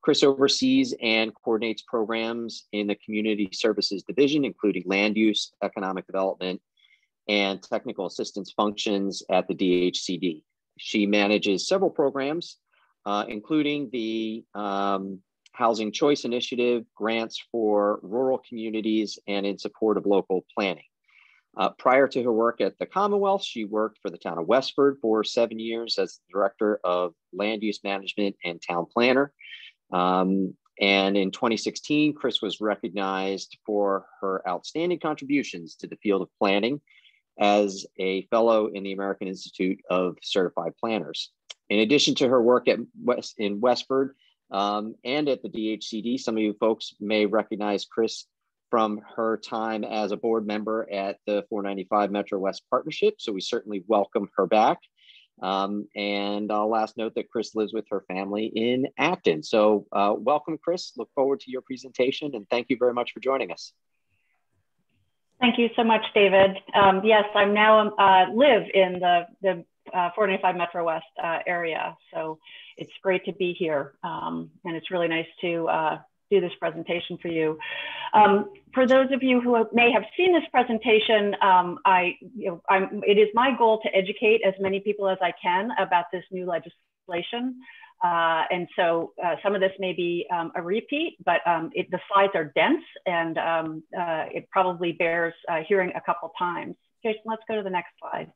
[SPEAKER 4] Chris oversees and coordinates programs in the Community Services Division, including land use, economic development, and technical assistance functions at the DHCD. She manages several programs, including the Housing Choice Initiative, grants for rural communities, and in support of local planning. Prior to her work at the Commonwealth, she worked for the town of Westford for 7 years as Director of Land Use Management and Town Planner. And in 2016, Chris was recognized for her outstanding contributions to the field of planning as a fellow in the American Institute of Certified Planners. In addition to her work in Westford, and at the DHCD, some of you folks may recognize Chris from her time as a board member at the 495 MetroWest Partnership. So we certainly welcome her back. And I'll last note that Chris lives with her family in Acton. So welcome, Chris. Look forward to your presentation, and thank you very much for joining us.
[SPEAKER 5] Thank you so much, David. Yes, I'm now live in the 495 MetroWest area. So it's great to be here. And it's really nice to do this presentation for you. For those of you who may have seen this presentation, it is my goal to educate as many people as I can about this new legislation. And so some of this may be a repeat, but the slides are dense, and it probably bears hearing a couple times. Jason, let's go to the next slide.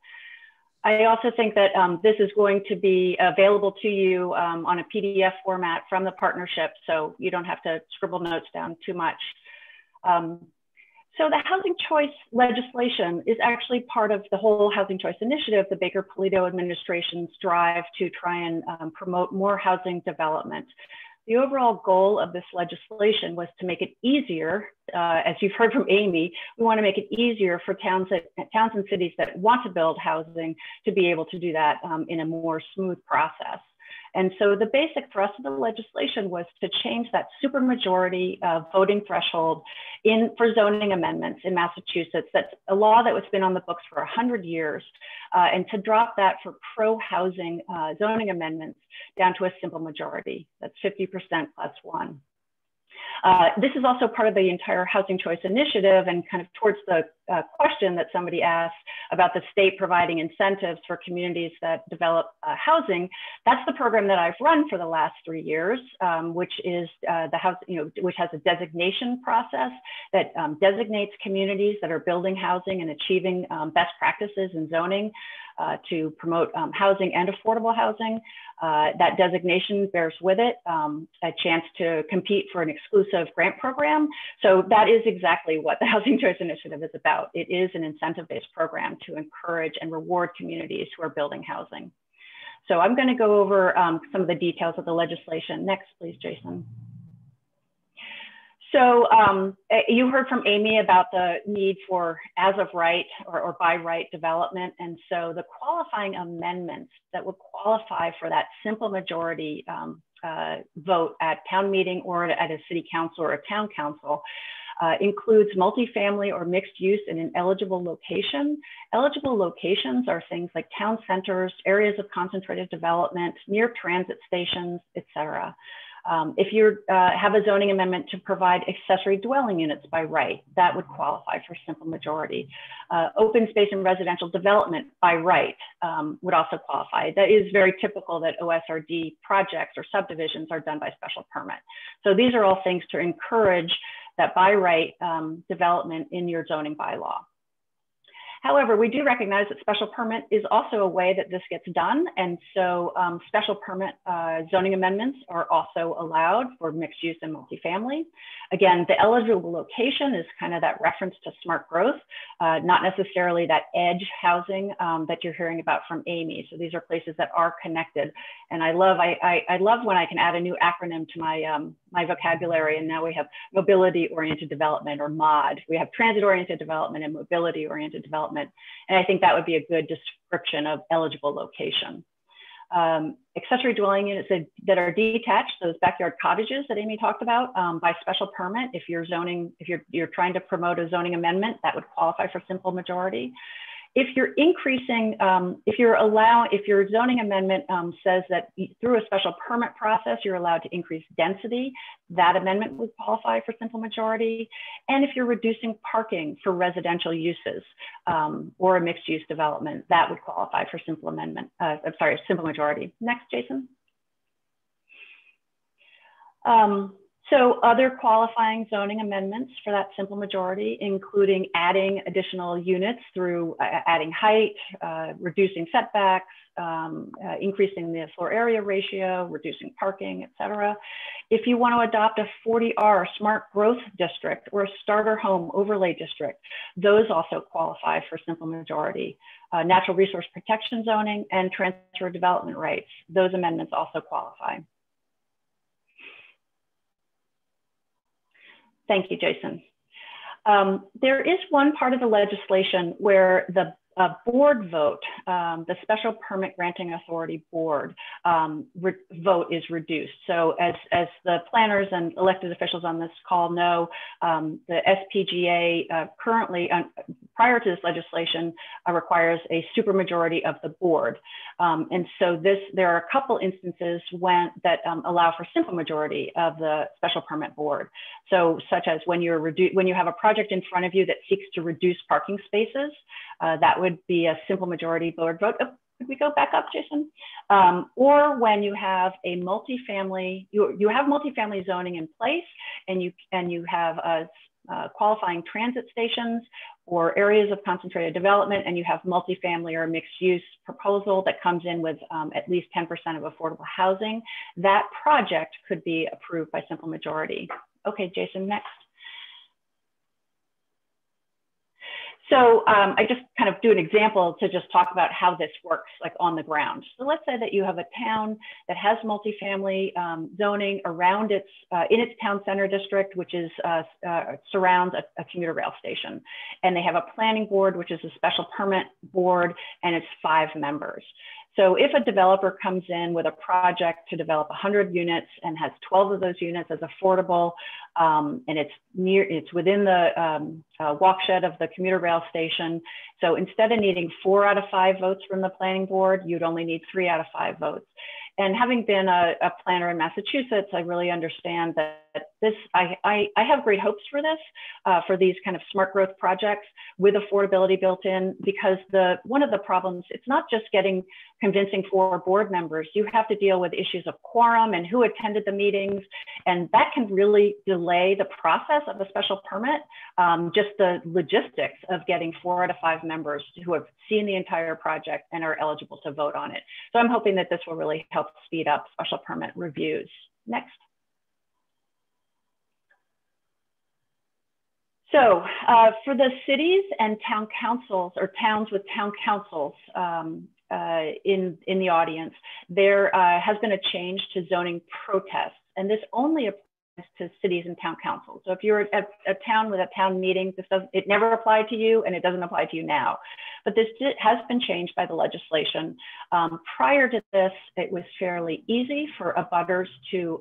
[SPEAKER 5] I also think that this is going to be available to you on a PDF format from the partnership, so you don't have to scribble notes down too much. So the housing choice legislation is actually part of the whole housing choice initiative, the Baker-Polito administration's drive to try and promote more housing development. The overall goal of this legislation was to make it easier, as you've heard from Amy, we want to make it easier for towns and cities that want to build housing to be able to do that in a more smooth process. And so the basic thrust of the legislation was to change that supermajority voting threshold for zoning amendments in Massachusetts. That's a law that has been on the books for 100 years, and to drop that for pro-housing zoning amendments down to a simple majority. That's 50% plus one. This is also part of the entire housing choice initiative, and kind of towards the question that somebody asked about the state providing incentives for communities that develop housing. That's the program that I've run for the last 3 years, which is which has a designation process that designates communities that are building housing and achieving best practices in zoning to promote housing and affordable housing. That designation bears with it a chance to compete for an exclusive grant program. So that is exactly what the Housing Choice Initiative is about. It is an incentive-based program to encourage and reward communities who are building housing. So I'm going to go over some of the details of the legislation. Next, please, Jason. So you heard from Amy about the need for as of right or by right development. And so the qualifying amendments that would qualify for that simple majority vote at town meeting or at a city council or a town council includes multifamily or mixed use in an eligible location. Eligible locations are things like town centers, areas of concentrated development, near transit stations, et cetera. If you have a zoning amendment to provide accessory dwelling units by right, that would qualify for simple majority. Open space and residential development by right would also qualify. That is very typical that OSRD projects or subdivisions are done by special permit. So these are all things to encourage that by right development in your zoning bylaw. However, we do recognize that special permit is also a way that this gets done. And so special permit zoning amendments are also allowed for mixed use and multifamily. Again, the eligible location is kind of that reference to smart growth, not necessarily that edge housing that you're hearing about from Amy. So these are places that are connected. And I love when I can add a new acronym to my, my vocabulary. And now we have mobility-oriented development, or MOD. We have transit-oriented development and mobility-oriented development. And I think that would be a good description of eligible location. Accessory dwelling units that are detached, those backyard cottages that Amy talked about, by special permit, if you're trying to promote a zoning amendment, that would qualify for simple majority. If you're increasing, if your zoning amendment says that through a special permit process, you're allowed to increase density, that amendment would qualify for simple majority. And if you're reducing parking for residential uses or a mixed use development, that would qualify for simple majority. Next, Jason. So other qualifying zoning amendments for that simple majority, including adding additional units through adding height, reducing setbacks, increasing the floor area ratio, reducing parking, et cetera. If you want to adopt a 40R smart growth district or a starter home overlay district, those also qualify for simple majority. Natural resource protection zoning and transfer development rights, those amendments also qualify. Thank you, Jason. There is one part of the legislation where the board vote, the Special Permit Granting Authority board vote is reduced. So as the planners and elected officials on this call know, the SPGA currently, prior to this legislation, requires a supermajority of the board. And so there are a couple instances that allow for simple majority of the special permit board. So such as when you have a project in front of you that seeks to reduce parking spaces, that would be a simple majority board vote. Oh, could we go back up, Jason? Or when you have a multifamily, you have multifamily zoning in place, and you have qualifying transit stations or areas of concentrated development, and you have multifamily or mixed use proposal that comes in with at least 10% of affordable housing, that project could be approved by simple majority. Okay, Jason, next. So I just kind of do an example to just talk about how this works, like on the ground. So let's say that you have a town that has multifamily zoning around in its town center district, which is surrounds a commuter rail station. And they have a planning board, which is a special permit board, and it's 5 members. So if a developer comes in with a project to develop 100 units and has 12 of those units as affordable, and it's within the walkshed of the commuter rail station. So instead of needing 4 out of 5 votes from the planning board, you'd only need 3 out of 5 votes. And having been a planner in Massachusetts, I really understand that I have great hopes for this, for these kind of smart growth projects with affordability built in, because one of the problems, it's not just getting convincing for board members. You have to deal with issues of quorum and who attended the meetings, and that can really delay the process of a special permit. Just the logistics of getting 4 out of 5 members who have seen the entire project and are eligible to vote on it. So I'm hoping that this will really help speed up special permit reviews. Next. So for the cities and town councils, or towns with town councils in the audience, there has been a change to zoning protests, and this only applies to cities and town councils. So if you're at a town with a town meeting, it never applied to you, and it doesn't apply to you now. But this has been changed by the legislation. Prior to this, it was fairly easy for abutters to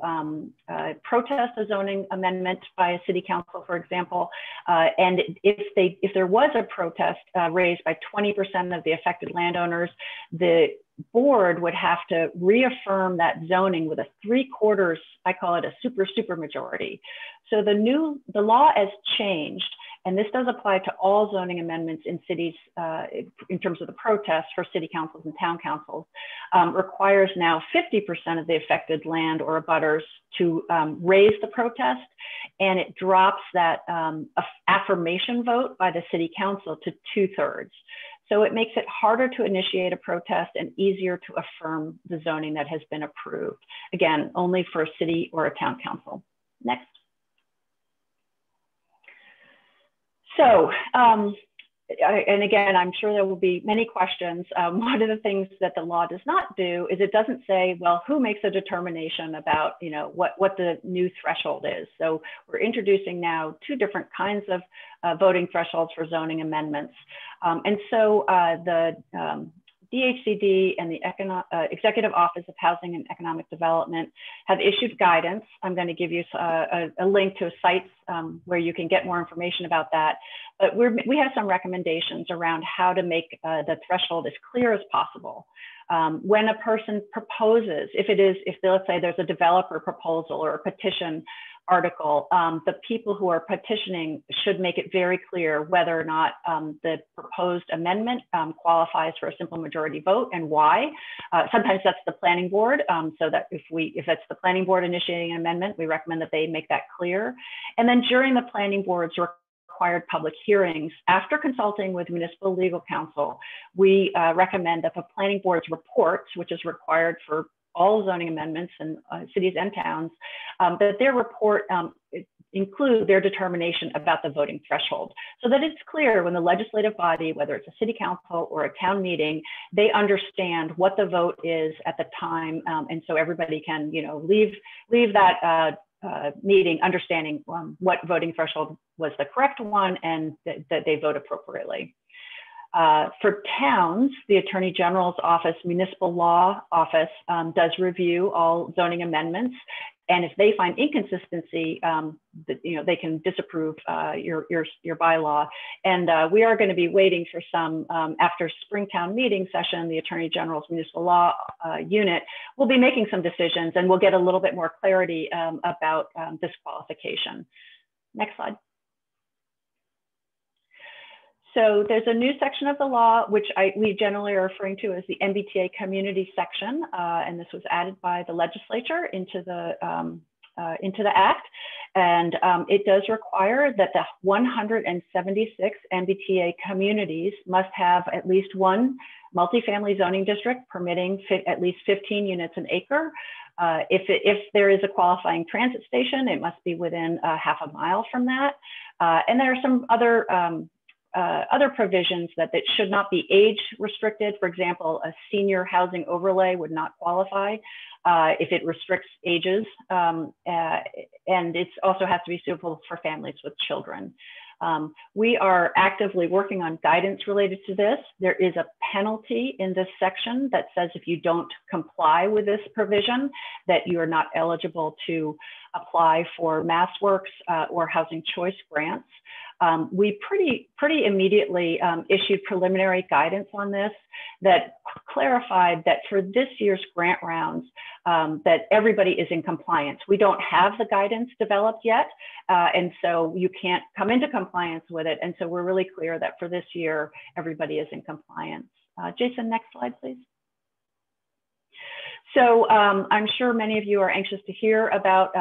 [SPEAKER 5] protest a zoning amendment by a city council, for example. And if there was a protest raised by 20% of the affected landowners, the board would have to reaffirm that zoning with a 3/4, I call it a super majority. So the law has changed, and this does apply to all zoning amendments in cities in terms of the protests for city councils and town councils, requires now 50% of the affected land or abutters to raise the protest, and it drops that affirmation vote by the city council to 2/3. So it makes it harder to initiate a protest and easier to affirm the zoning that has been approved. Again, only for a city or a town council. Next. So, and again, I'm sure there will be many questions. One of the things that the law does not do is it doesn't say, well, who makes a determination about, what the new threshold is. So we're introducing now 2 different kinds of voting thresholds for zoning amendments. And so the DHCD and the Executive Office of Housing and Economic Development have issued guidance. I'm going to give you a link to a site where you can get more information about that. But we have some recommendations around how to make the threshold as clear as possible. When a person proposes, if let's say there's a developer proposal or a petition article, the people who are petitioning should make it very clear whether or not the proposed amendment qualifies for a simple majority vote and why. Sometimes that's the planning board, so that if that's the planning board initiating an amendment, we recommend that they make that clear. And then during the planning board's required public hearings, after consulting with municipal legal counsel, we recommend that the planning board's report, which is required for all zoning amendments in cities and towns, that their report include their determination about the voting threshold, so that it's clear when the legislative body, whether it's a city council or a town meeting, they understand what the vote is at the time, and so everybody can, leave that meeting understanding what voting threshold was the correct one, and that they vote appropriately. For towns, the Attorney General's Office, Municipal Law Office, does review all zoning amendments. And if they find inconsistency, they can disapprove your bylaw. And we are going to be waiting for some, after Springtown meeting session, the Attorney General's Municipal Law Unit will be making some decisions, and we'll get a little bit more clarity about disqualification. Next slide. So there's a new section of the law, which we generally are referring to as the MBTA community section, and this was added by the legislature into the act. And it does require that the 176 MBTA communities must have at least one multifamily zoning district permitting at least 15 units an acre. If there is a qualifying transit station, it must be within half a mile from that. And there are some other provisions that should not be age restricted. For example, a senior housing overlay would not qualify if it restricts ages. And it also has to be suitable for families with children. We are actively working on guidance related to this. There is a penalty in this section that says if you don't comply with this provision, that you are not eligible to apply for MassWorks or Housing Choice grants. We pretty immediately issued preliminary guidance on this that clarified that for this year's grant rounds, that everybody is in compliance. We don't have the guidance developed yet, and so you can't come into compliance with it. And so we're really clear that for this year, everybody is in compliance. Jason, next slide, please. So I'm sure many of you are anxious to hear about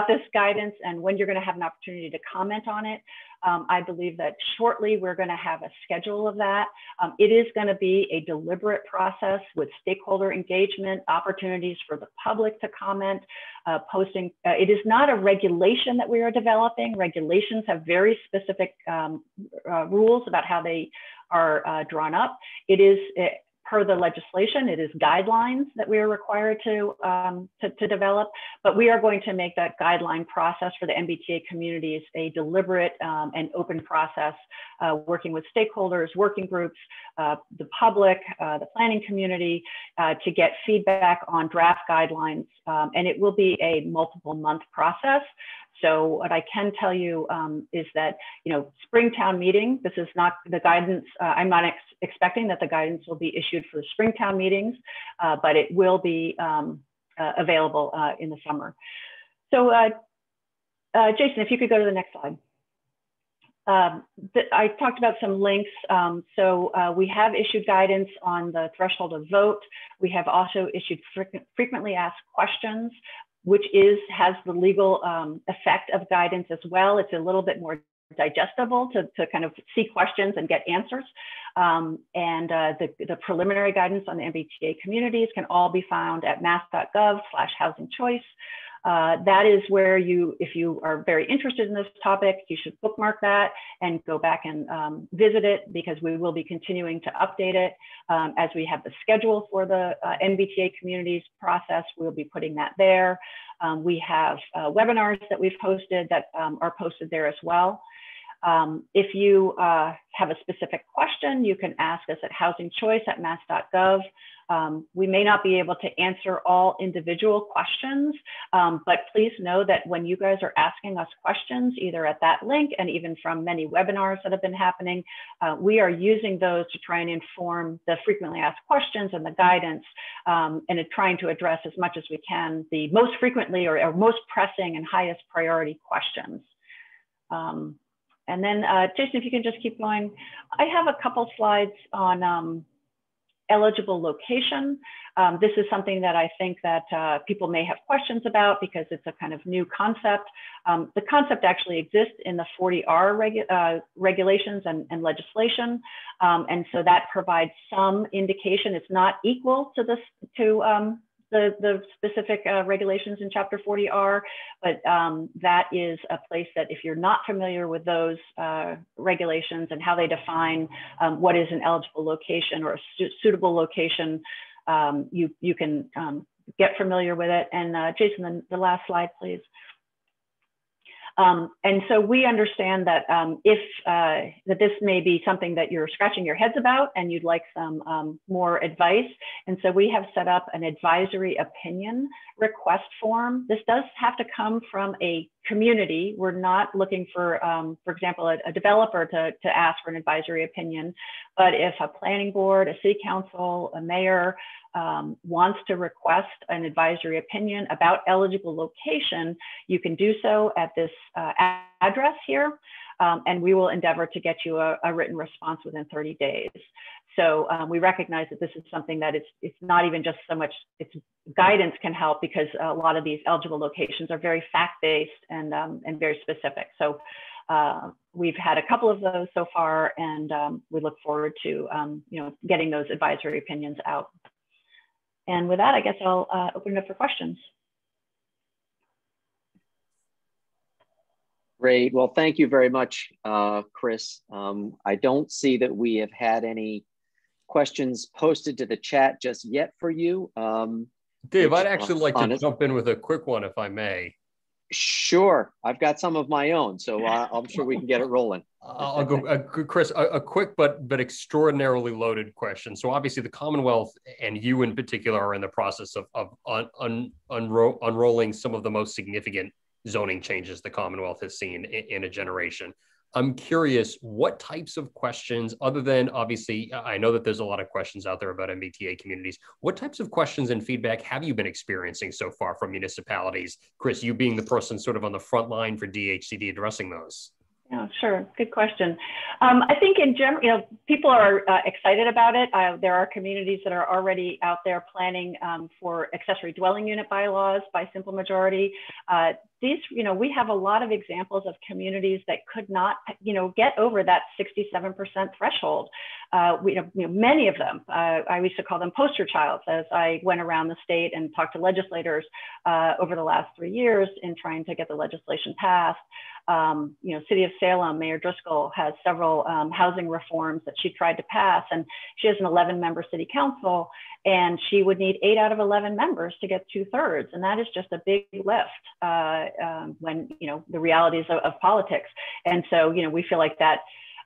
[SPEAKER 5] this guidance and when you're going to have an opportunity to comment on it. I believe that shortly we're going to have a schedule of that. It is going to be a deliberate process with stakeholder engagement, opportunities for the public to comment, posting. It is not a regulation that we are developing. Regulations have very specific rules about how they are drawn up. It is per the legislation, it is guidelines that we are required to develop, but we are going to make that guideline process for the MBTA communities a deliberate and open process, working with stakeholders, working groups, the public, the planning community, to get feedback on draft guidelines, and it will be a multiple month process. So what I can tell you is that, Springtown meeting, this is not the guidance. I'm not expecting that the guidance will be issued for the Springtown meetings, but it will be available in the summer. So Jason, if you could go to the next slide. I talked about some links. We have issued guidance on the threshold of vote. We have also issued frequently asked questions, which has the legal effect of guidance as well. It's a little bit more digestible to kind of see questions and get answers. The preliminary guidance on the MBTA communities can all be found at mass.gov/housing-choice. That is where if you are very interested in this topic, you should bookmark that and go back and visit it, because we will be continuing to update it as we have the schedule for the MBTA communities process. We'll be putting that there. We have webinars that we've posted that are posted there as well. If you have a specific question, you can ask us at housingchoice@mass.gov. We may not be able to answer all individual questions, but please know that when you guys are asking us questions, either at that link and even from many webinars that have been happening, we are using those to try and inform the frequently asked questions and the guidance, and trying to address as much as we can the most frequently or most pressing and highest priority questions. And then Jason, if you can just keep going. I have a couple slides on eligible location. This is something that I think that people may have questions about because it's a kind of new concept. The concept actually exists in the 40R regulations and legislation. And so that provides some indication. It's not equal to this, the specific regulations in Chapter 40R, but that is a place that if you're not familiar with those regulations and how they define what is an eligible location or a suitable location, you can get familiar with it. And Jason, the last slide, please. And so we understand that if that this may be something that you're scratching your heads about and you'd like some more advice. And so we have set up an advisory opinion request form. This does have to come from a community. We're not looking for example, a developer to ask for an advisory opinion. But if a planning board, a city council, a mayor wants to request an advisory opinion about eligible location, you can do so at this address here, and we will endeavor to get you a written response within 30 days. So we recognize that this is something that it's not even just so much, it's guidance can help, because a lot of these eligible locations are very fact-based and very specific. So we've had a couple of those so far, and we look forward to getting those advisory opinions out. And with that, I guess I'll open it up for questions.
[SPEAKER 4] Great. Well, thank you very much, Chris. I don't see that we have had any questions posted to the chat just yet for you.
[SPEAKER 1] Dave, I'd actually like to jump in with a quick one, if I may.
[SPEAKER 4] Sure. I've got some of my own, so I'm sure we can get it rolling.
[SPEAKER 1] I'll go, Chris, a quick but extraordinarily loaded question. So obviously the Commonwealth and you in particular are in the process of unrolling some of the most significant zoning changes the Commonwealth has seen in a generation. I'm curious, what types of questions, other than obviously, I know that there's a lot of questions out there about MBTA communities. What types of questions and feedback have you been experiencing so far from municipalities? Chris, you being the person sort of on the front line for DHCD addressing those.
[SPEAKER 5] Yeah, sure. Good question. I think in general, people are excited about it. There are communities that are already out there planning for accessory dwelling unit bylaws by simple majority. These, we have a lot of examples of communities that could not, get over that 67% threshold. Many of them, I used to call them poster childs as I went around the state and talked to legislators over the last 3 years in trying to get the legislation passed. City of Salem, Mayor Driscoll has several housing reforms that she tried to pass, and she has an 11-member city council, and she would need 8 out of 11 members to get 2/3, and that is just a big lift when the realities of politics. And so we feel like that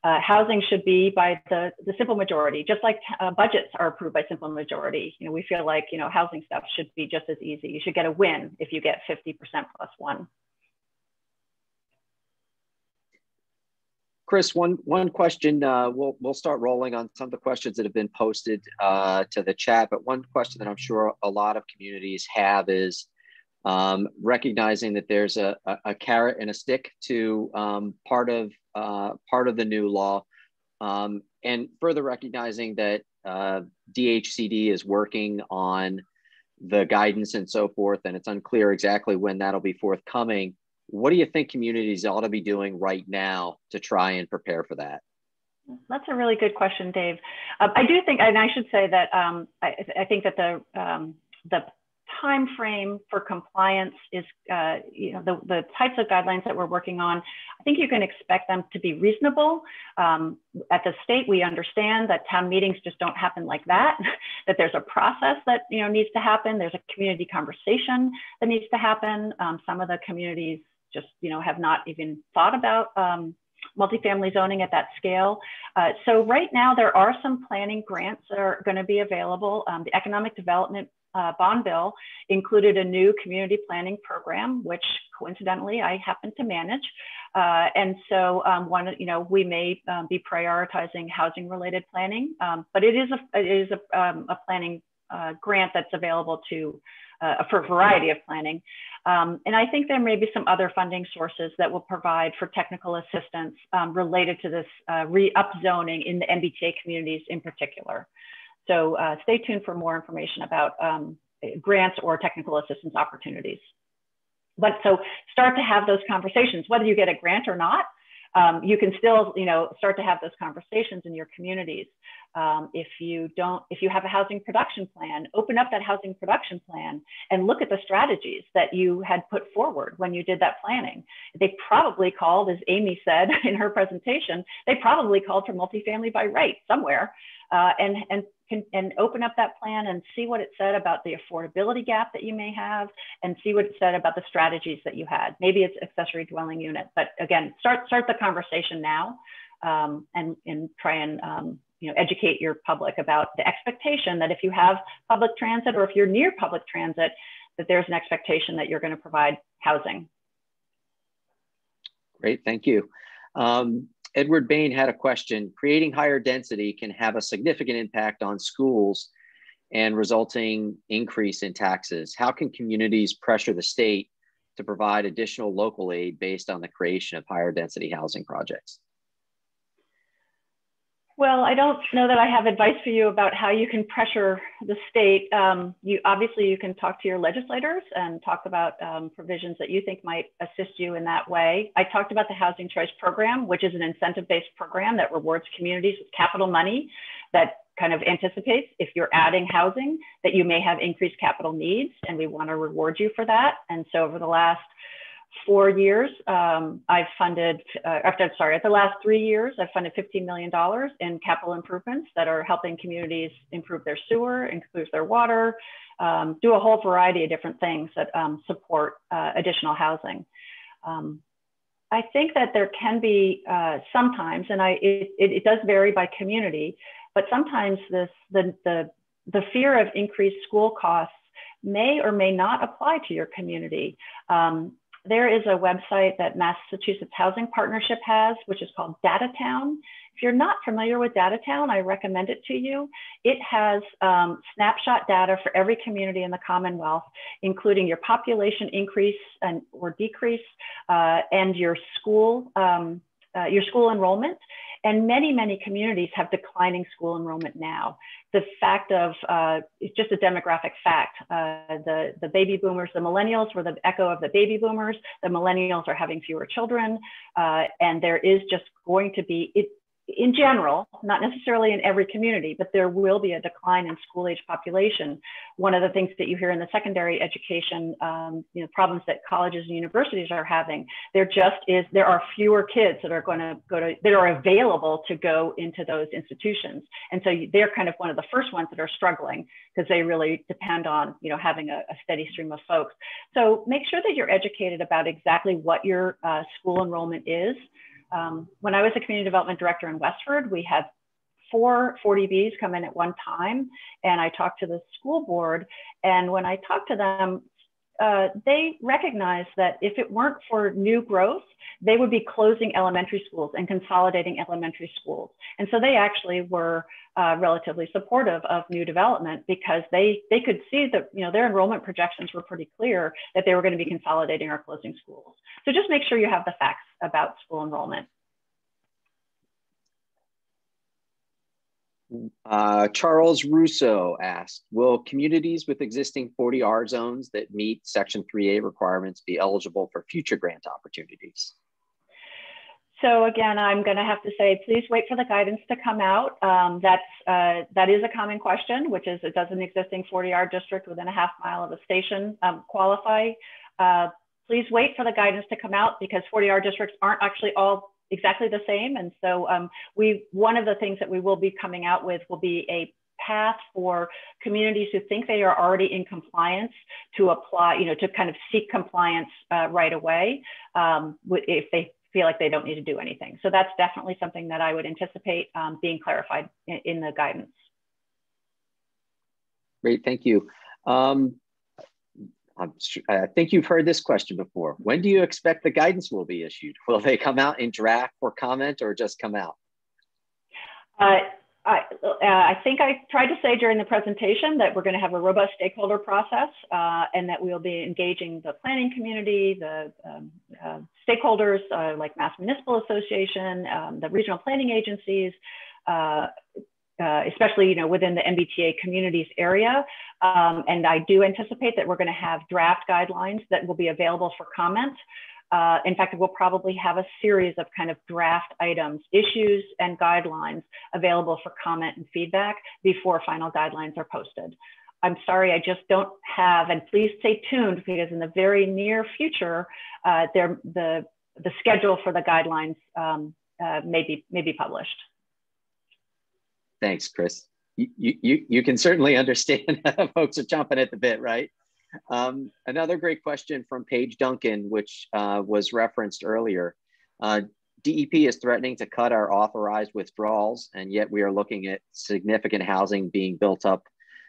[SPEAKER 5] housing should be by the simple majority, just like budgets are approved by simple majority. We feel like housing stuff should be just as easy. You should get a win if you get 50% plus 1.
[SPEAKER 4] Chris, one question, we'll start rolling on some of the questions that have been posted to the chat, but one question that I'm sure a lot of communities have is recognizing that there's a carrot and a stick to part of the new law, and further recognizing that DHCD is working on the guidance and so forth, and it's unclear exactly when that'll be forthcoming. What do you think communities ought to be doing right now to try and prepare for that?
[SPEAKER 5] That's a really good question, Dave. I do think, and I should say that I think that the time frame for compliance is, the types of guidelines that we're working on, I think you can expect them to be reasonable. At the state, we understand that town meetings just don't happen like that, that there's a process that needs to happen. There's a community conversation that needs to happen. Some of the communities just have not even thought about multifamily zoning at that scale. So right now there are some planning grants that are going to be available. The Economic Development Bond Bill included a new community planning program, which coincidentally I happen to manage. And so we may be prioritizing housing related planning, but it is a planning grant that's available to for a variety of planning. And I think there may be some other funding sources that will provide for technical assistance related to this re-upzoning in the MBTA communities in particular. So stay tuned for more information about grants or technical assistance opportunities. But so start to have those conversations, whether you get a grant or not. You can still, start to have those conversations in your communities. If you have a housing production plan, open up that housing production plan and look at the strategies that you had put forward when you did that planning. They probably called, as Amy said in her presentation, they probably called for multifamily by right somewhere. and open up that plan and see what it said about the affordability gap that you may have, and see what it said about the strategies that you had. Maybe it's accessory dwelling unit, but again, start the conversation now, and try and educate your public about the expectation that if you have public transit, or if you're near public transit, that there's an expectation that you're going to provide housing.
[SPEAKER 4] Great, thank you. Edward Bain had a question. Creating higher density can have a significant impact on schools and resulting increase in taxes. How can communities pressure the state to provide additional local aid based on the creation of higher density housing projects?
[SPEAKER 5] Well, I don't know that I have advice for you about how you can pressure the state. Obviously you can talk to your legislators and talk about provisions that you think might assist you in that way. I talked about the Housing Choice Program, which is an incentive-based program that rewards communities with capital money that kind of anticipates if you're adding housing that you may have increased capital needs, and we want to reward you for that. And so over the last 4 years, I've funded, the last 3 years, I've funded $15 million in capital improvements that are helping communities improve their sewer, improve their water, do a whole variety of different things that support additional housing. I think that there can be sometimes, and it does vary by community, but sometimes the fear of increased school costs may or may not apply to your community. There is a website that Massachusetts Housing Partnership has, which is called Datatown. If you're not familiar with Datatown, I recommend it to you. It has snapshot data for every community in the Commonwealth, including your population increase or decrease, and your school enrollment. And many, many communities have declining school enrollment now. The fact of, it's just a demographic fact. The baby boomers, the millennials were the echo of the baby boomers. The millennials are having fewer children. And there is just going to be, in general, not necessarily in every community, but there will be a decline in school age population. One of the things that you hear in the secondary education, problems that colleges and universities are having, there are fewer kids that are going to that are available to go into those institutions. And so they're kind of one of the first ones that are struggling, because they really depend on, having a steady stream of folks. So make sure that you're educated about exactly what your school enrollment is. When I was a community development director in Westford, we had 4 40Bs come in at one time, and I talked to the school board, and when I talked to them, they recognized that if it weren't for new growth, they would be closing elementary schools and consolidating elementary schools. And so they actually were relatively supportive of new development, because they could see that their enrollment projections were pretty clear that they were going to be consolidating or closing schools. So just make sure you have the facts about school enrollment.
[SPEAKER 4] Charles Russo asked, will communities with existing 40R zones that meet Section 3A requirements be eligible for future grant opportunities?
[SPEAKER 5] So again, I'm going to have to say, please wait for the guidance to come out. That is a common question, which is, does an existing 40R district within a half mile of a station qualify? Please wait for the guidance to come out, because 40R districts aren't actually all exactly the same. And so one of the things that we will be coming out with will be a path for communities who think they are already in compliance to apply, to kind of seek compliance right away if they feel like they don't need to do anything. So that's definitely something that I would anticipate being clarified in the guidance.
[SPEAKER 4] Great, thank you. I think you've heard this question before. When do you expect the guidance will be issued? Will they come out in draft for comment, or just come out?
[SPEAKER 5] I think I tried to say during the presentation that we're going to have a robust stakeholder process, and that we'll be engaging the planning community, the stakeholders like Mass Municipal Association, the regional planning agencies, especially within the MBTA communities area. And I do anticipate that we're going to have draft guidelines that will be available for comment. In fact, we'll probably have a series of kind of draft items, issues and guidelines available for comment and feedback before final guidelines are posted. I'm sorry, I just don't have, and please stay tuned, because in the very near future, the schedule for the guidelines may be published.
[SPEAKER 4] Thanks, Chris. You can certainly understand folks are chomping at the bit, right? Another great question from Paige Duncan, which was referenced earlier. DEP is threatening to cut our authorized withdrawals, and yet we are looking at significant housing being built up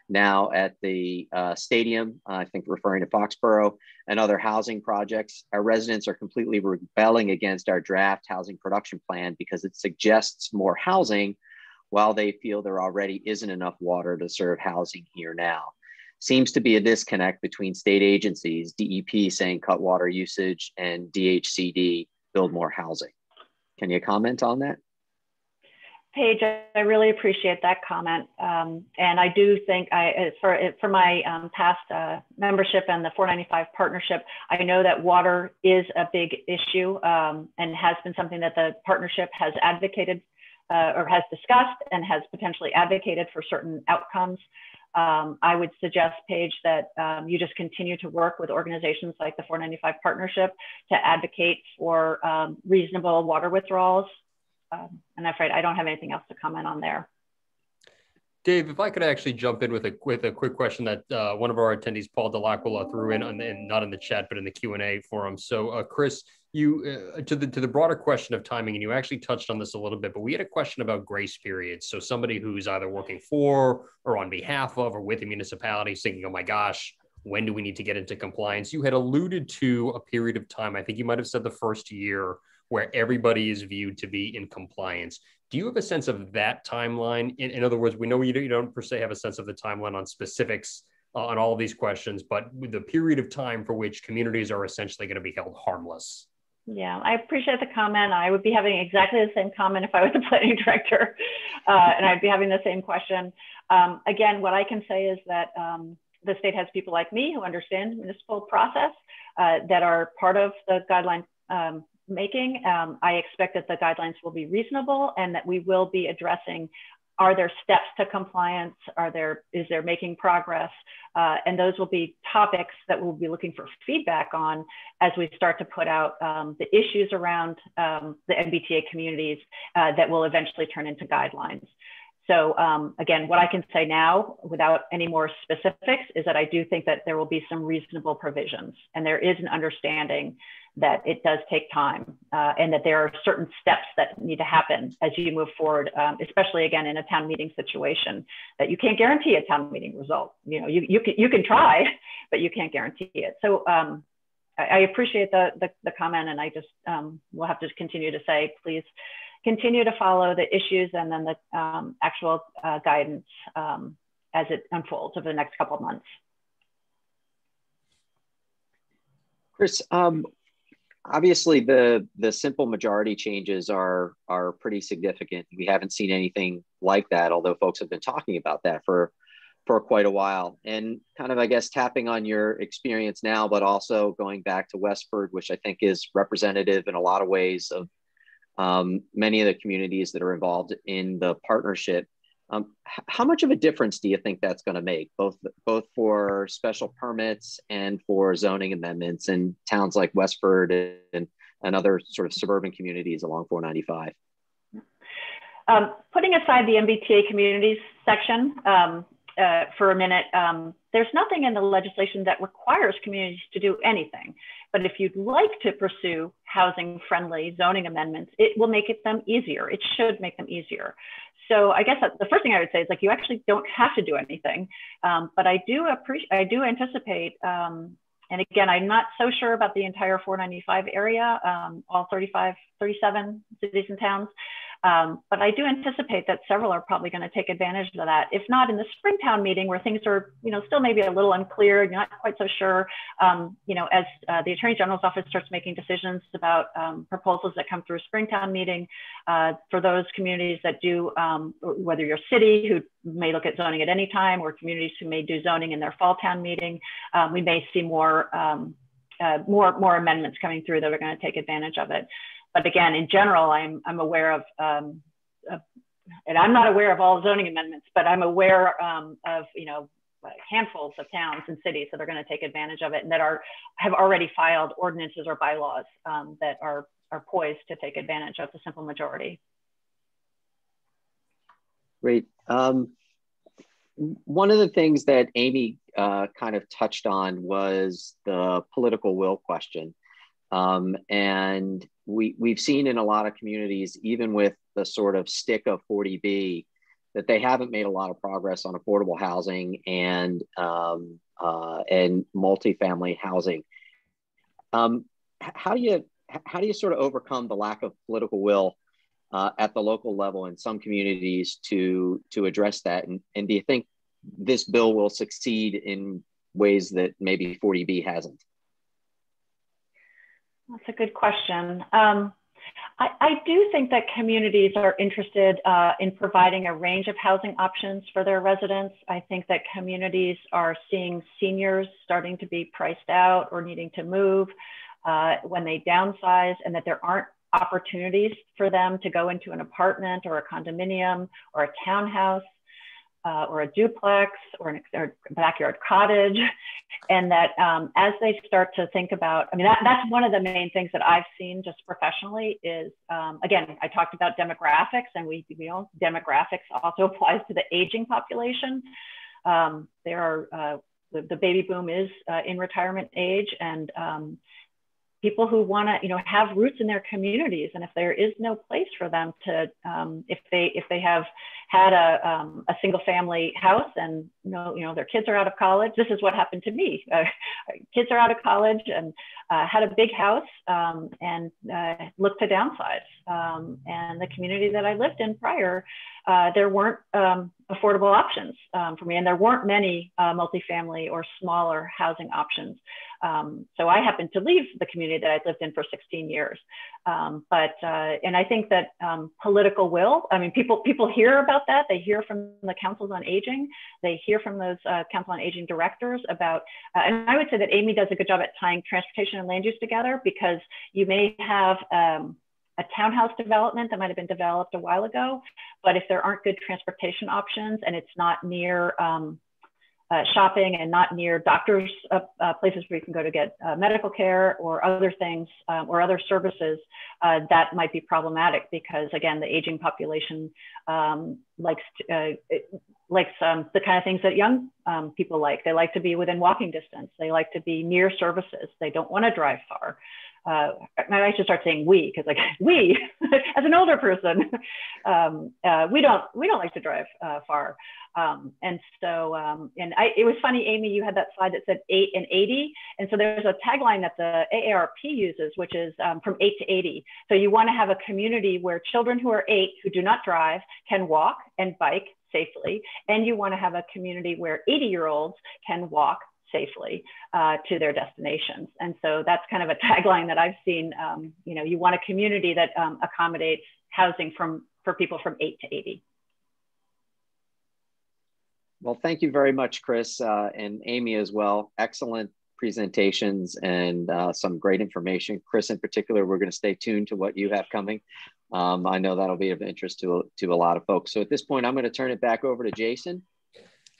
[SPEAKER 4] now at the stadium, I think referring to Foxborough, and other housing projects. Our residents are completely rebelling against our draft housing production plan because it suggests more housing while they feel there already isn't enough water to serve housing here now. Seems to be a disconnect between state agencies, DEP saying cut water usage, and DHCD build more housing. Can you comment on that?
[SPEAKER 5] Paige, I really appreciate that comment. And I do think for my past membership and the 495 partnership, I know that water is a big issue and has been something that the partnership has advocated or has discussed and has potentially advocated for certain outcomes. I would suggest, Paige, that you just continue to work with organizations like the 495 partnership to advocate for reasonable water withdrawals. And I'm afraid I don't have anything else to comment on there.
[SPEAKER 1] Dave, if I could actually jump in with a quick question that one of our attendees, Paul Delacqua, threw in, and not in the chat, but in the Q&A forum. So Chris, you to the broader question of timing, and you actually touched on this a little bit, but we had a question about grace periods. So somebody who's either working for or on behalf of or with a municipality thinking, oh my gosh, when do we need to get into compliance? You had alluded to a period of time, I think you might have said the first year, where everybody is viewed to be in compliance. Do you have a sense of that timeline? In other words, we know you don't per se have a sense of the timeline on specifics on all of these questions, but with the period of time for which communities are essentially going to be held harmless.
[SPEAKER 5] Yeah, I appreciate the comment. I would be having exactly the same comment if I was the planning director, and I'd be having the same question. Again, what I can say is that the state has people like me who understand the municipal process that are part of the guideline making. I expect that the guidelines will be reasonable and that we will be addressing, are there steps to compliance? Is there making progress? And those will be topics that we'll be looking for feedback on as we start to put out the issues around the MBTA communities that will eventually turn into guidelines. So again, what I can say now without any more specifics is that I do think that there will be some reasonable provisions, and there is an understanding that it does take time and that there are certain steps that need to happen as you move forward, especially again in a town meeting situation, that you can't guarantee a town meeting result. You know, you can try, but you can't guarantee it. So I appreciate the comment, and I just will have to continue to say, please continue to follow the issues and then the actual guidance as it unfolds over the next couple of months.
[SPEAKER 4] Chris, obviously the simple majority changes are pretty significant. We haven't seen anything like that, although folks have been talking about that for quite a while. And kind of, I guess, tapping on your experience now, but also going back to Westford, which I think is representative in a lot of ways of many of the communities that are involved in the partnership. How much of a difference do you think that's going to make, both for special permits and for zoning amendments in towns like Westford and other sort of suburban communities along 495?
[SPEAKER 5] Putting aside the MBTA communities section for a minute, there's nothing in the legislation that requires communities to do anything. But if you'd like to pursue housing-friendly zoning amendments, it will make them easier. It should make them easier. So I guess the first thing I would say is, like, you actually don't have to do anything, but I do anticipate, and again, I'm not so sure about the entire 495 area, all 37 cities and towns, but I do anticipate that several are probably going to take advantage of that. If not in the Springtown meeting, where things are, still maybe a little unclear, you're not quite so sure, as the Attorney General's office starts making decisions about proposals that come through a Springtown meeting, for those communities that do, whether you're a city who may look at zoning at any time, or communities who may do zoning in their fall town meeting, we may see more amendments coming through that are going to take advantage of it. But again, in general, I'm aware of, and I'm not aware of all zoning amendments, but I'm aware of handfuls of towns and cities that are going to take advantage of it, and that have already filed ordinances or bylaws that are poised to take advantage of the simple majority.
[SPEAKER 4] Great. One of the things that Amy kind of touched on was the political will question. And we've seen in a lot of communities, even with the sort of stick of 40B, that they haven't made a lot of progress on affordable housing and multifamily housing. How do you sort of overcome the lack of political will at the local level in some communities to address that? And do you think this bill will succeed in ways that maybe 40B hasn't?
[SPEAKER 5] That's a good question. I do think that communities are interested in providing a range of housing options for their residents. I think that communities are seeing seniors starting to be priced out or needing to move when they downsize, and that there aren't opportunities for them to go into an apartment or a condominium or a townhouse or a duplex or a backyard cottage. And that as they start to think about, I mean, that's one of the main things that I've seen just professionally is, again, I talked about demographics, and we know demographics also applies to the aging population. There are, the baby boom is in retirement age, and people who want to, have roots in their communities, and if there is no place for them to, if they have had a single family house and their kids are out of college. This is what happened to me. Kids are out of college and had a big house and looked to downsize. And the community that I lived in prior, there weren't affordable options for me, and there weren't many multifamily or smaller housing options. So I happened to leave the community that I lived in for 16 years. And I think that political will, I mean, people hear about that. They hear from the councils on aging. They hear from those council on aging directors about, and I would say that Amy does a good job at tying transportation and land use together, because you may have a townhouse development that might have been developed a while ago, but if there aren't good transportation options and it's not near shopping and not near doctors, places where you can go to get medical care or other things or other services, that might be problematic, because again, the aging population likes the kind of things that young people like. They like to be within walking distance. They like to be near services. They don't want to drive far. I should start saying we, because we, as an older person, we don't like to drive far. And so, it was funny, Amy, you had that slide that said 8 and 80. And so there's a tagline that the AARP uses, which is from 8 to 80. So you want to have a community where children who are 8 who do not drive can walk and bike safely. And you want to have a community where 80-year-olds can walk safely to their destinations. And so that's kind of a tagline that I've seen. You want a community that accommodates housing for people from 8 to 80.
[SPEAKER 4] Well, thank you very much, Chris, and Amy as well. Excellent presentations and some great information. Chris, in particular, we're going to stay tuned to what you have coming. I know that'll be of interest to a lot of folks. So at this point, I'm going to turn it back over to Jason.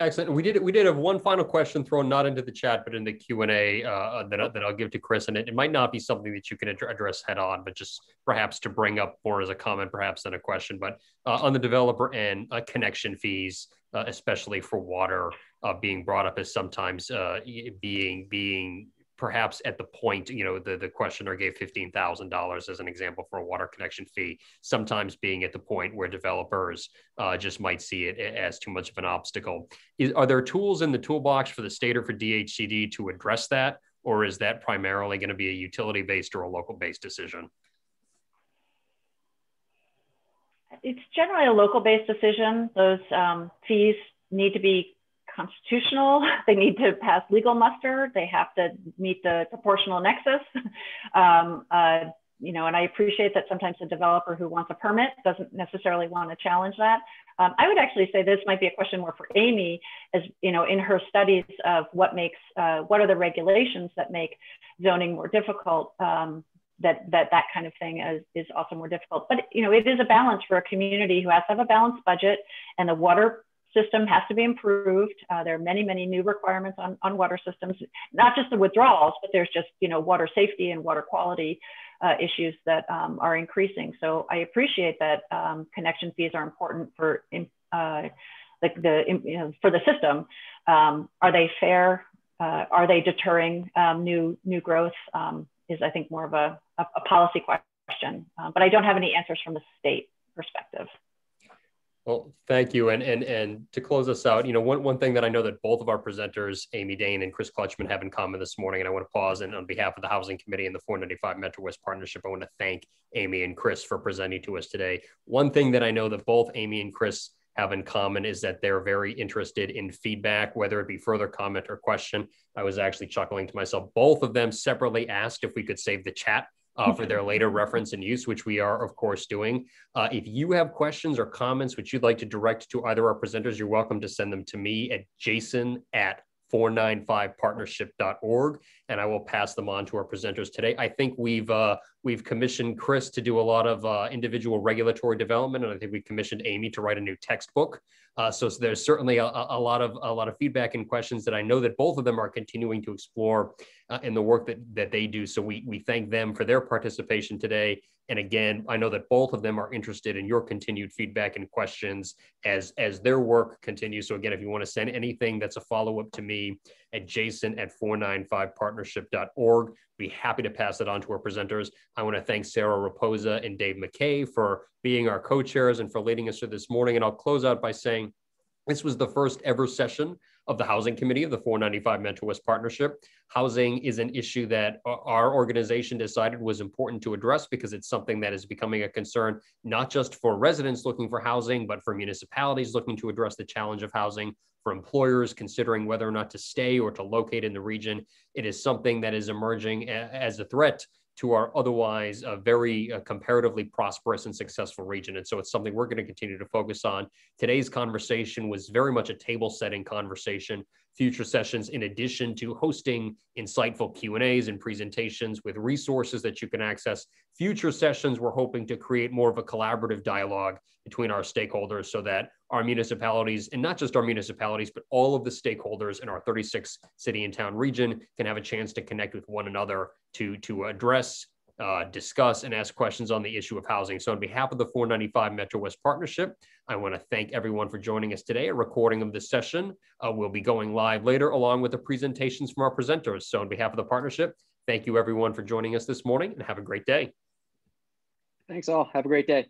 [SPEAKER 1] Excellent. We did have one final question thrown not into the chat, but in the Q&A that I'll give to Chris. And it might not be something that you can address head on, but just perhaps to bring up more as a comment, perhaps than a question. But on the developer end, connection fees, especially for water, being brought up as sometimes being perhaps at the point, the questioner gave $15,000 as an example for a water connection fee, sometimes being at the point where developers just might see it as too much of an obstacle. Are there tools in the toolbox for the state or for DHCD to address that? Or is that primarily going to be a utility-based or a local-based decision?
[SPEAKER 5] It's generally a local-based decision. Those fees need to be constitutional. They need to pass legal muster. They have to meet the proportional nexus. And I appreciate that sometimes a developer who wants a permit doesn't necessarily want to challenge that. I would actually say this might be a question more for Amy, as in her studies of what are the regulations that make zoning more difficult. That kind of thing is also more difficult. But it is a balance for a community who has to have a balanced budget, and the water system has to be improved. There are many, many new requirements on water systems, not just the withdrawals, but there's just water safety and water quality issues that are increasing. So I appreciate that connection fees are important for for the system. Are they fair? Are they deterring new growth? Is, I think, more of a policy question. But I don't have any answers from the state perspective.
[SPEAKER 1] Well, thank you. And to close us out, one thing that I know that both of our presenters, Amy Dain and Chris Kluchman, have in common this morning, and I want to pause, and on behalf of the Housing Committee and the 495 MetroWest Partnership, I want to thank Amy and Chris for presenting to us today. One thing that I know that both Amy and Chris have in common is that they're very interested in feedback, whether it be further comment or question. I was actually chuckling to myself. Both of them separately asked if we could save the chat for their later reference and use, which we are, of course, doing. If you have questions or comments which you'd like to direct to either our presenters, you're welcome to send them to me at jason@495partnership.org, and I will pass them on to our presenters today. I think we've commissioned Chris to do a lot of individual regulatory development, and I think we commissioned Amy to write a new textbook. So there's certainly a lot of feedback and questions that I know that both of them are continuing to explore in the work that they do. So we thank them for their participation today. And again, I know that both of them are interested in your continued feedback and questions as their work continues. So again, if you want to send anything that's a follow-up to me at jason@495partnership.org, be happy to pass it on to our presenters. I want to thank Sarah Raposa and Dave McKay for being our co-chairs and for leading us through this morning. And I'll close out by saying this was the first ever session of the Housing Committee of the 495 MetroWest Partnership. Housing is an issue that our organization decided was important to address because it's something that is becoming a concern, not just for residents looking for housing, but for municipalities looking to address the challenge of housing, for employers considering whether or not to stay or to locate in the region. It is something that is emerging as a threat to our otherwise very comparatively prosperous and successful region. And so it's something we're going to continue to focus on. Today's conversation was very much a table setting conversation. Future sessions, in addition to hosting insightful Q&As and presentations with resources that you can access, future sessions, we're hoping to create more of a collaborative dialogue between our stakeholders so that our municipalities, and not just our municipalities, but all of the stakeholders in our 36 city and town region can have a chance to connect with one another to address, discuss, and ask questions on the issue of housing. So on behalf of the 495 MetroWest Partnership, I want to thank everyone for joining us today. A recording of this session will be going live later, along with the presentations from our presenters. So on behalf of the partnership, thank you everyone for joining us this morning, and have a great day.
[SPEAKER 4] Thanks all. Have a great day.